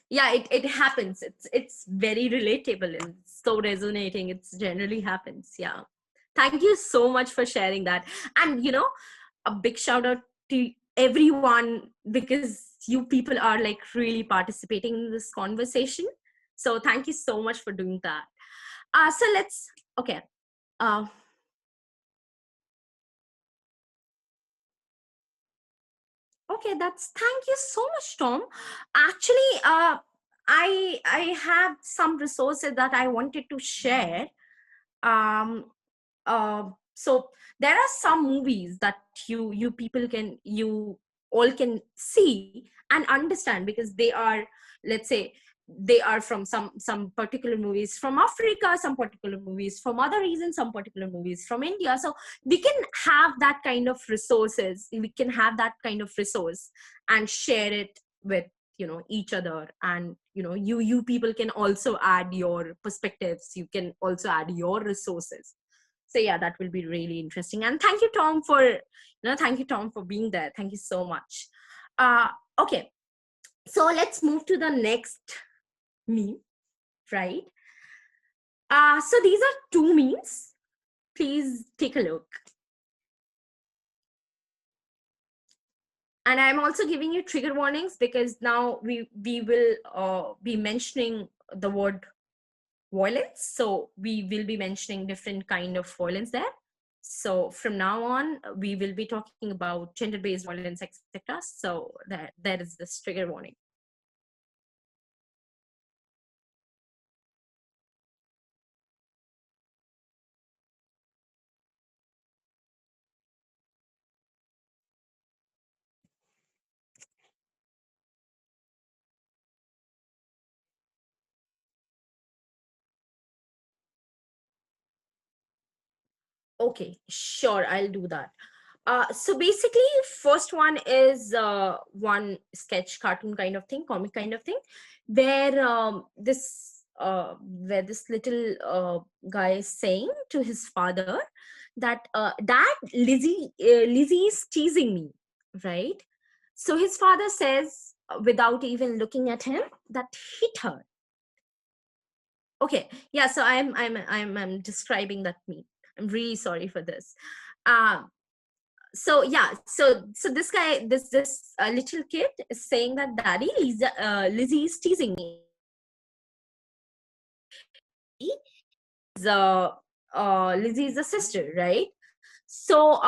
it happens. It's very relatable and so resonating. It's generally happens. Yeah, thank you so much for sharing that. And a big shout out to everyone, because you people are like really participating in this conversation. So thank you so much for doing that. So let's, okay. Okay, thank you so much, Tom. Actually, I have some resources that I wanted to share. So there are some movies that you people can, you all can see and understand, because they are, let's say, they are from some particular movies from Africa, some particular movies from other regions, some particular movies from India. So we can have that kind of resources, we can have that kind of resource and share it with, each other. And you people can also add your perspectives, you can also add your resources. So yeah, that will be really interesting. And thank you, Tom, for being there. Thank you so much. Okay, so let's move to the next meme, right? So these are two memes. Please take a look. And I'm also giving you trigger warnings, because now we will be mentioning the word violence. So we will be mentioning different kind of violence there. So from now on, we will be talking about gender-based violence, etc. So there is this trigger warning. Okay, sure, I'll do that. So basically, first one is one sketch cartoon kind of thing, comic kind of thing, where this little guy is saying to his father that, Dad, Lizzie is teasing me, right? So his father says, without even looking at him, that hit her. Okay, yeah. So I'm describing that meme. I'm really sorry for this. So yeah, so this guy, this little kid is saying that, Daddy, Lizzie is teasing me. Lizzie is a sister, right? So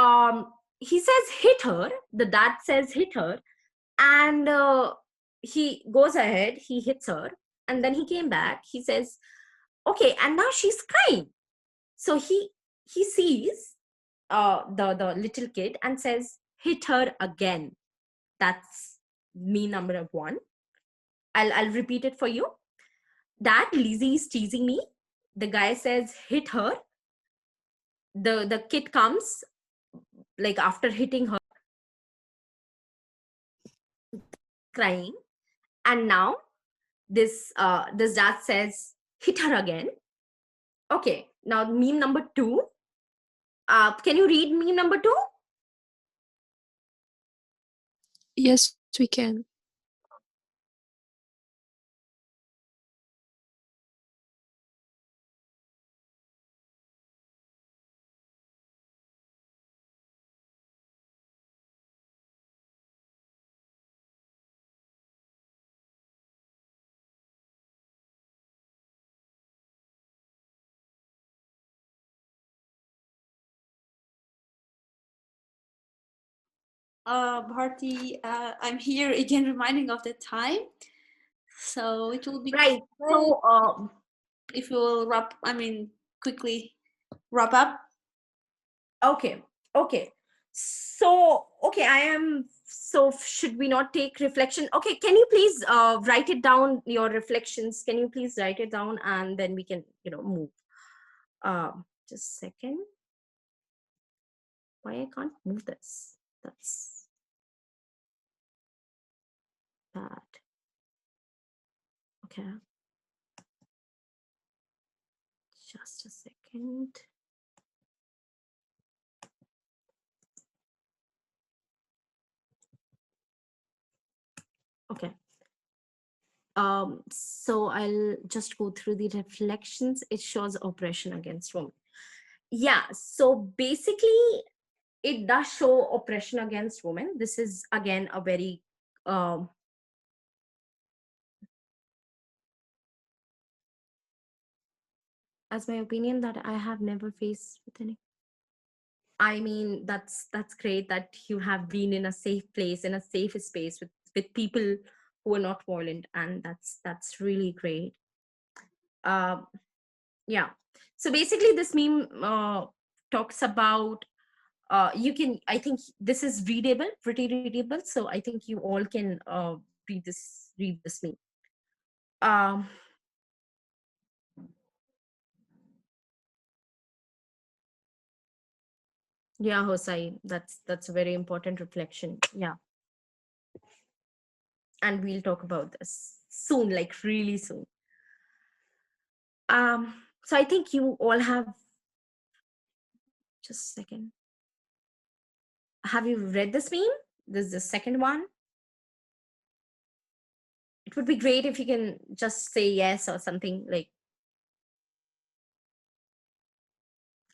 he says hit her. The dad says hit her, and he goes ahead. He hits her, and then he came back. He says, okay, and now she's crying. So he sees the little kid and says, hit her again. That's meme number 1. I'll repeat it for you. Dad, Lizzie is teasing me. The guy says, hit her. The kid comes, like, after hitting her, crying, and now this dad says, hit her again. Okay, now meme number 2. Can you read meme number 2? Yes, we can. Bharti, I'm here again reminding of the time. So it will be right. So if you will quickly wrap up. Okay. So should we not take reflection? Okay, can you please write it down, your reflections? Can you please write it down, and then we can move. Just a second. Why I can't move this? That's bad. Okay. Just a second. Okay. So I'll just go through the reflections. It shows oppression against women. Yeah, so basically it does show oppression against women. This is again a very as my opinion, that I have never faced with any. I mean, that's great that you have been in a safe place, in a safe space with people who are not violent, and that's really great. Yeah, so basically this meme talks about I think this is readable, pretty readable, so I think you all can read this meme. Yeah, Hosai, that's a very important reflection. Yeah, and we'll talk about this soon, like really soon. So I think you all have, just a second, have you read this meme? This is the second one. It would be great if you can just say yes or something like.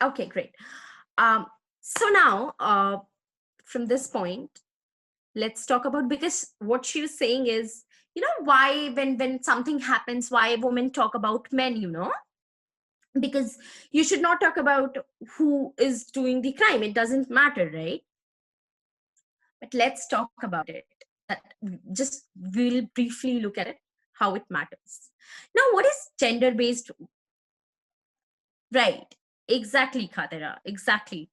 Okay, great. So now, from this point, let's talk about, because what she was saying is, why when something happens, why women talk about men, because you should not talk about who is doing the crime. It doesn't matter, right? But let's talk about it. That just we'll briefly look at it, how it matters. Now, what is gender-based? Right, exactly, Khatira, exactly.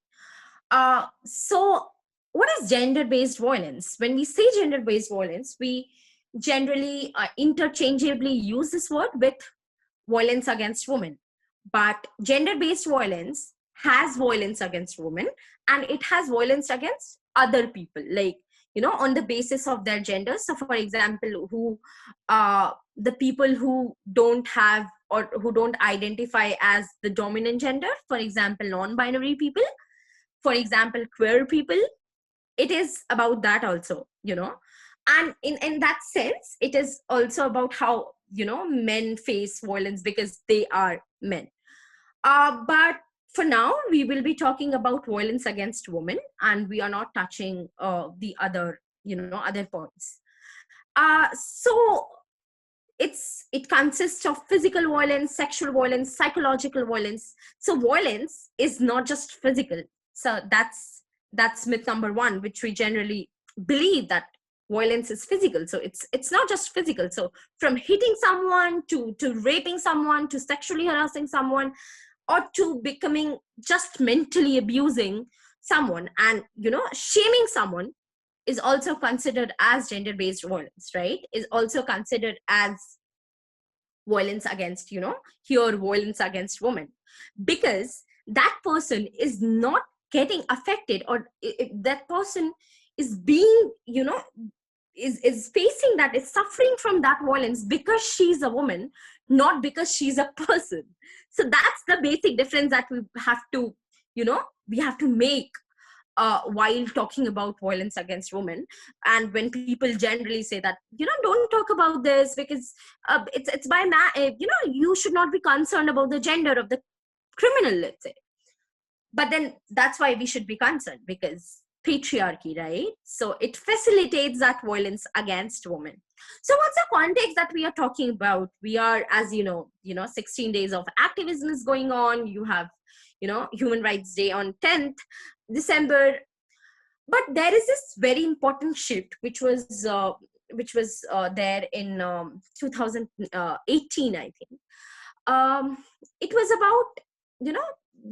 So what is gender-based violence? When we say gender-based violence, we generally interchangeably use this word with violence against women. But gender-based violence has violence against women, and it has violence against other people, like, on the basis of their gender. So for example, the people who don't have or who don't identify as the dominant gender, for example, non-binary people, for example, queer people, it is about that also, and in that sense, it is also about how, men face violence because they are men. But for now, we will be talking about violence against women, and we are not touching the other, other points. So it consists of physical violence, sexual violence, psychological violence. So violence is not just physical. So that's myth number one, which we generally believe, that violence is physical. So it's not just physical. So from hitting someone to raping someone to sexually harassing someone, or to becoming just mentally abusing someone and shaming someone, is also considered as gender-based violence, right? Is also considered as violence against, here violence against women, because that person is not getting affected, or that person is being, is facing that, is suffering from that violence because she's a woman, not because she's a person. So that's the basic difference that we have to, we have to make while talking about violence against women. And when people generally say that, don't talk about this because it's by you should not be concerned about the gender of the criminal, let's say. But then that's why we should be concerned, because patriarchy, right? So it facilitates that violence against women. So what's the context that we are talking about? We are, as 16 days of activism is going on. You have, Human Rights Day on 10th December. But there is this very important shift, which was there in 2018, I think. It was about,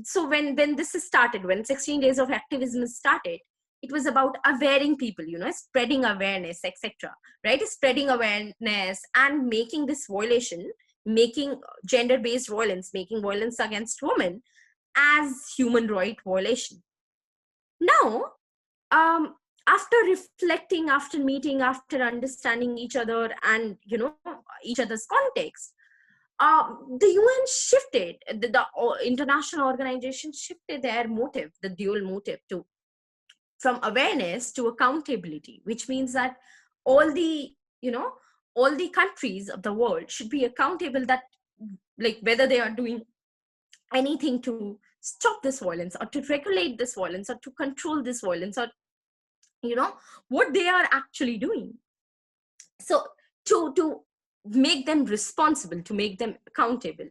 so when this started, when 16 days of activism started, it was about awareing people, spreading awareness, etc., right? Spreading awareness and making this violation, making gender-based violence, making violence against women as human right violation. Now, after reflecting, after meeting, after understanding each other and, each other's context, the UN shifted, the international organization shifted their motive, the dual motive, from awareness to accountability, which means that all the, all the countries of the world should be accountable, that like whether they are doing anything to stop this violence or to regulate this violence or to control this violence, or what they are actually doing. So to make them responsible, to make them accountable.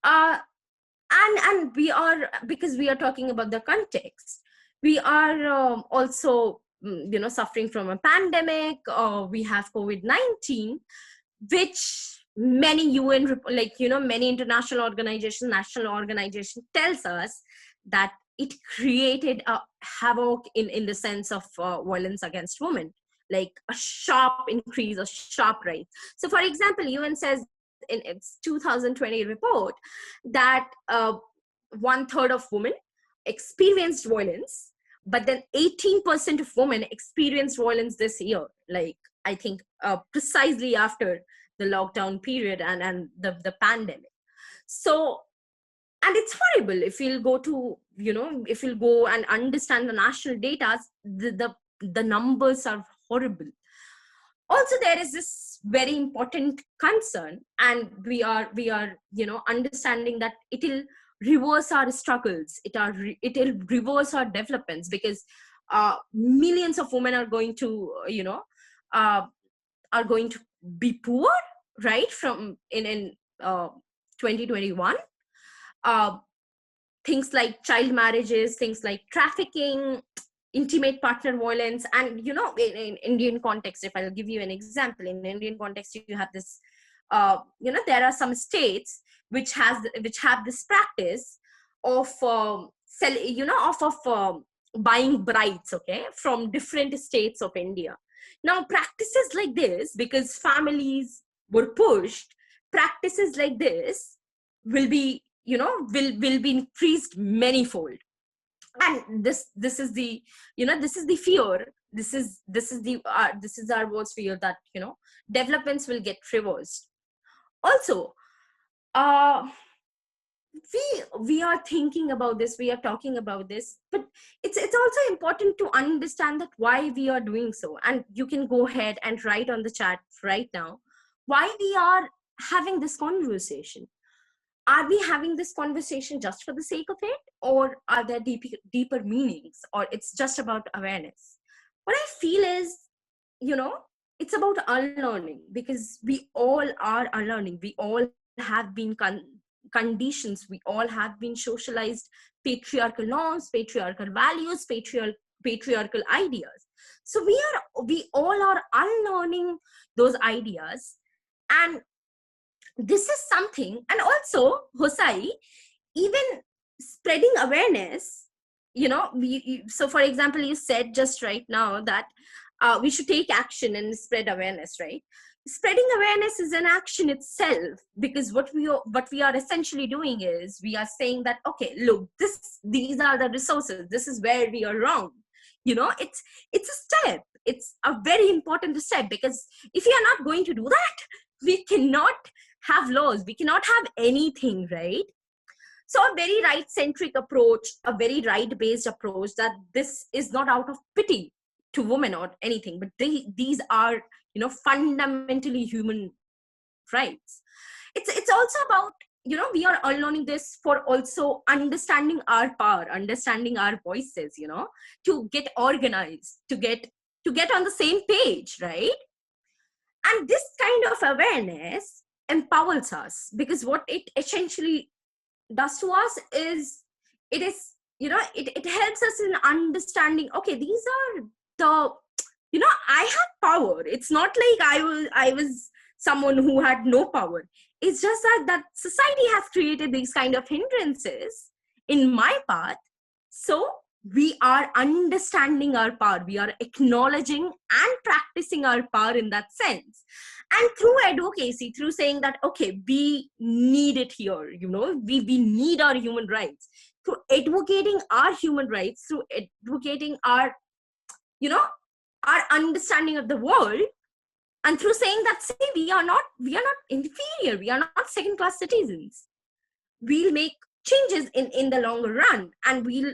And we are, because we are talking about the context, we are also suffering from a pandemic, or we have COVID-19, which many UN, many international organizations, national organizations tells us that it created a havoc in the sense of violence against women, like a sharp increase, a sharp rise. So for example, UN says in its 2020 report that 1/3 of women experienced violence, but then 18% of women experienced violence this year, like I think precisely after the lockdown period and the pandemic. So, and it's horrible. If you'll go to, if you'll go and understand the national data, the numbers are horrible. Also, there is this very important concern, and we are understanding that it'll reverse our struggles, it'll reverse our developments, because millions of women are going to be poor, right, from in 2021. Things like child marriages, things like trafficking, intimate partner violence, and in Indian context, if I'll give you an example, in Indian context, you have this there are some states which have this practice of buying brides, okay, from different states of India. Now practices like this, because families were pushed, practices like this will be will be increased manifold. And this is the this is the fear, this is our worst fear, that developments will get reversed. Also, we are thinking about this, we are talking about this, but it's also important to understand that why we are doing so. And you can go ahead and write on the chat right now why we are having this conversation. Are we having this conversation just for the sake of it, or are there deeper meanings, or it's just about awareness? What I feel is, it's about unlearning, because we all are unlearning. We all have been conditions, we all have been socialized patriarchal norms, patriarchal values, patriarchal ideas. So we all are unlearning those ideas. And this is something, and also, Hosai, even spreading awareness, so for example, you said just right now that we should take action and spread awareness, right? Spreading awareness is an action itself, because what we are essentially doing is we are saying that, okay, look, these are the resources, this is where we are wrong. It's a step, it's a very important step, because if we are not going to do that, we cannot have laws, we cannot have anything, right? So a very right-centric approach, a very right-based approach, that this is not out of pity to women or anything, but these are fundamentally human rights. It's also about, we are unlearning this for also understanding our power, understanding our voices, to get organized, to get on the same page, right? And this kind of awareness empowers us, because what it essentially does to us is, it helps us in understanding, okay, these are the, I have power. It's not like I was someone who had no power. It's just that society has created these kind of hindrances in my path. So we are understanding our power, we are acknowledging and practicing our power in that sense. And through advocacy, through saying that, okay, we need it here, we need our human rights, through advocating our human rights, through advocating our our understanding of the world, and through saying that, see, we are not inferior, we are not second-class citizens, we'll make changes in the longer run, and we'll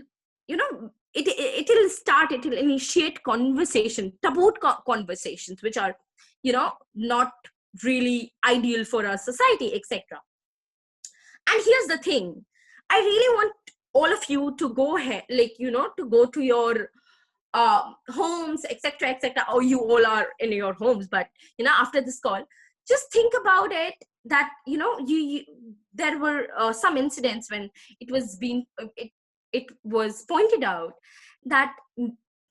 it'll initiate conversation, taboo conversations, which are not really ideal for our society, etc. And here's the thing, I really want all of you to go ahead, to go to your homes, etc., or you all are in your homes, but after this call, just think about it, that there were some incidents when it was pointed out that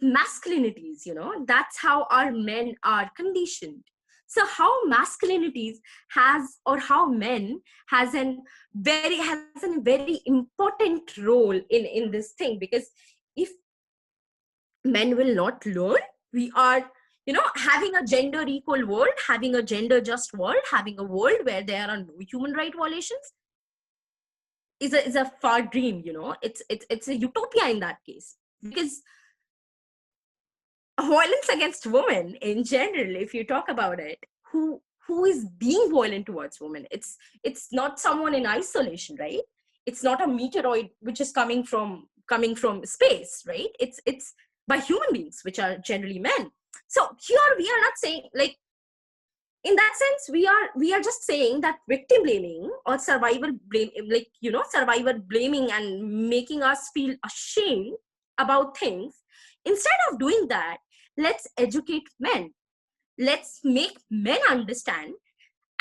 masculinities, that's how our men are conditioned. So how masculinities how men has a very important role in this thing, because if men will not learn, we are having a gender equal world, having a gender just world, having a world where there are no human right violations is a far dream. It's a utopia in that case, because violence against women in general, if you talk about it, who is being violent towards women, it's not someone in isolation, right? It's not a meteoroid which is coming from space, right? It's by human beings, which are generally men. So here we are not saying, like, in that sense, we are just saying that victim blaming or survivor blame, like, survivor blaming and making us feel ashamed about things. Instead of doing that, let's educate men. Let's make men understand,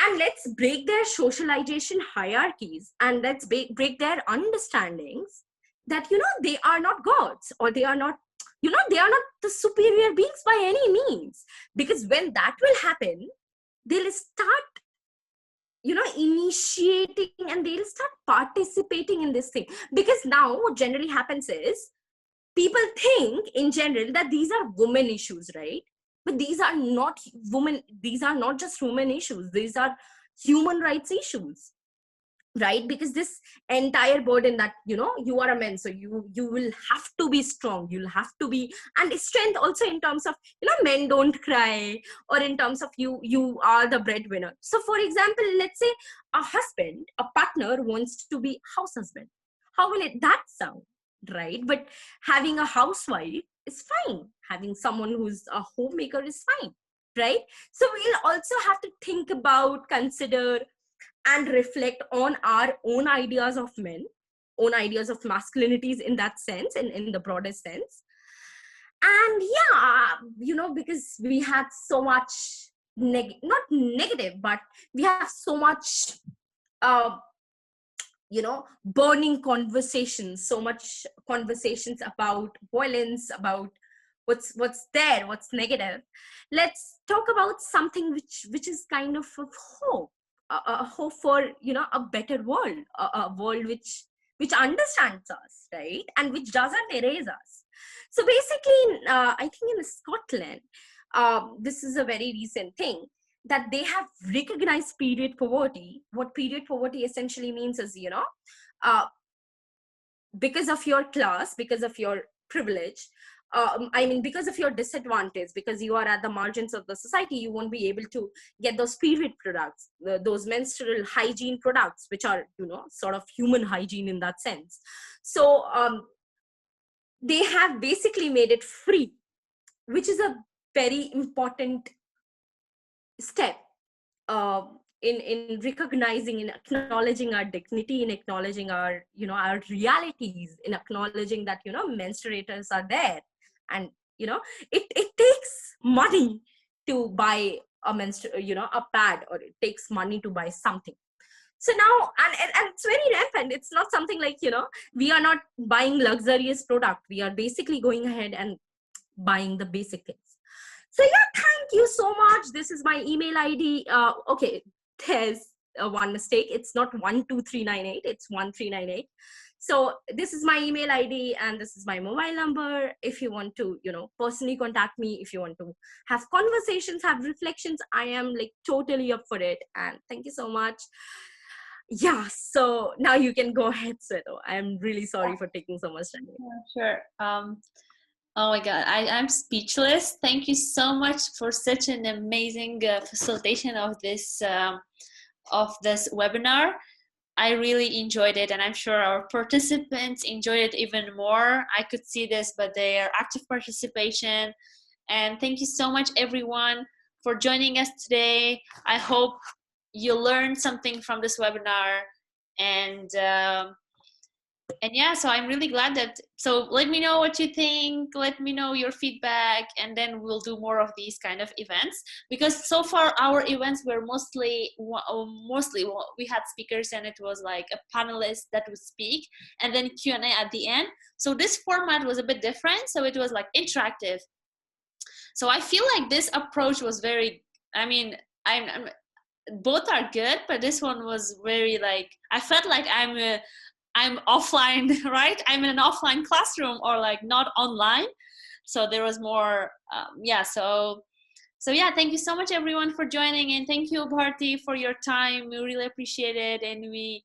and let's break their socialization hierarchies, and let's break their understandings that, they are not gods, or they are not, they are not the superior beings by any means. Because when that will happen, they'll start, initiating, and they'll start participating in this thing. Because now what generally happens is, people think in general that these are women issues, right? But these are not just women issues, these are human rights issues, right? Because this entire burden that, you are a man, so you will have to be strong, you'll have to be, and strength also in terms of, men don't cry, or in terms of you are the breadwinner. So for example, let's say a partner wants to be house husband. How will that sound, right? But having a housewife is fine, having someone who's a homemaker is fine, right? So we'll also have to think about, consider, and reflect on our own ideas of men, own ideas of masculinities in that sense, in the broadest sense. And because we had so much not negative, but we have so much burning conversations, so much conversations about violence, about what's there, what's negative. Let's talk about something which is kind of hope, a hope for a better world, a world which understands us, right, and which doesn't erase us. So basically, I think in Scotland, this is a very recent thing, that they have recognized period poverty. What period poverty essentially means is, because of your class, because of your privilege, because of your disadvantage, because you are at the margins of the society, you won't be able to get those period products, those menstrual hygiene products, which are, sort of human hygiene in that sense. So they have basically made it free, which is a very important step in recognizing, in acknowledging our dignity, in acknowledging our our realities, in acknowledging that menstruators are there, and it takes money to buy a a pad, or it takes money to buy something. So now, and it's very rampant. It's not something like, we are not buying luxurious product, we are basically going ahead and buying the basic things. So thank you so much. This is my email ID. Okay, there's one mistake. It's not 12398, it's 1398. So this is my email ID, and this is my mobile number. If you want to, personally contact me, if you want to have conversations, have reflections, I am like totally up for it. And thank you so much. Yeah, so now you can go ahead, Sweto. I'm really sorry for taking so much time. Sure. Oh my God, I'm speechless. Thank you so much for such an amazing facilitation of this webinar. I really enjoyed it, and I'm sure our participants enjoyed it even more. I could see this by their active participation. And thank you so much, everyone, for joining us today. I hope you learned something from this webinar, and And yeah, so I'm really glad that, so let me know what you think, let me know your feedback, and then we'll do more of these kind of events, because so far our events were mostly we had speakers and it was like a panelist that would speak and then Q&A at the end. So this format was a bit different, so it was like interactive. So I feel like this approach was very, I mean, I'm both are good, but this one was very like, I felt like I'm offline, right? I'm in an offline classroom or like not online. So there was more, yeah. So yeah, thank you so much everyone for joining, and thank you Bharti for your time. We really appreciate it, and we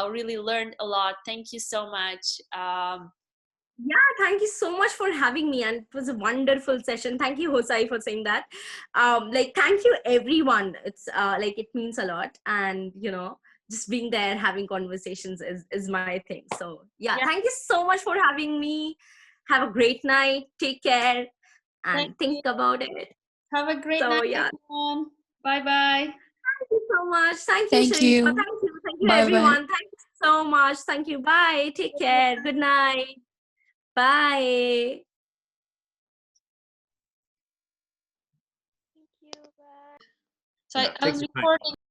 really learned a lot. Thank you so much. Yeah, thank you so much for having me, and it was a wonderful session. Thank you, Hosai, for saying that. Like, thank you, everyone. It's like, it means a lot, and you know, just being there, having conversations is my thing. So yeah, thank you so much for having me. Have a great night. Take care, and think about it. Have a great so, night, yeah. everyone. Bye bye. Thank you so much. Thank you, Thank Sharifa. you. Thank you, Bye-bye. everyone. Thank you so much. Thank you. Bye. Take care. Good night. Bye. So I was recording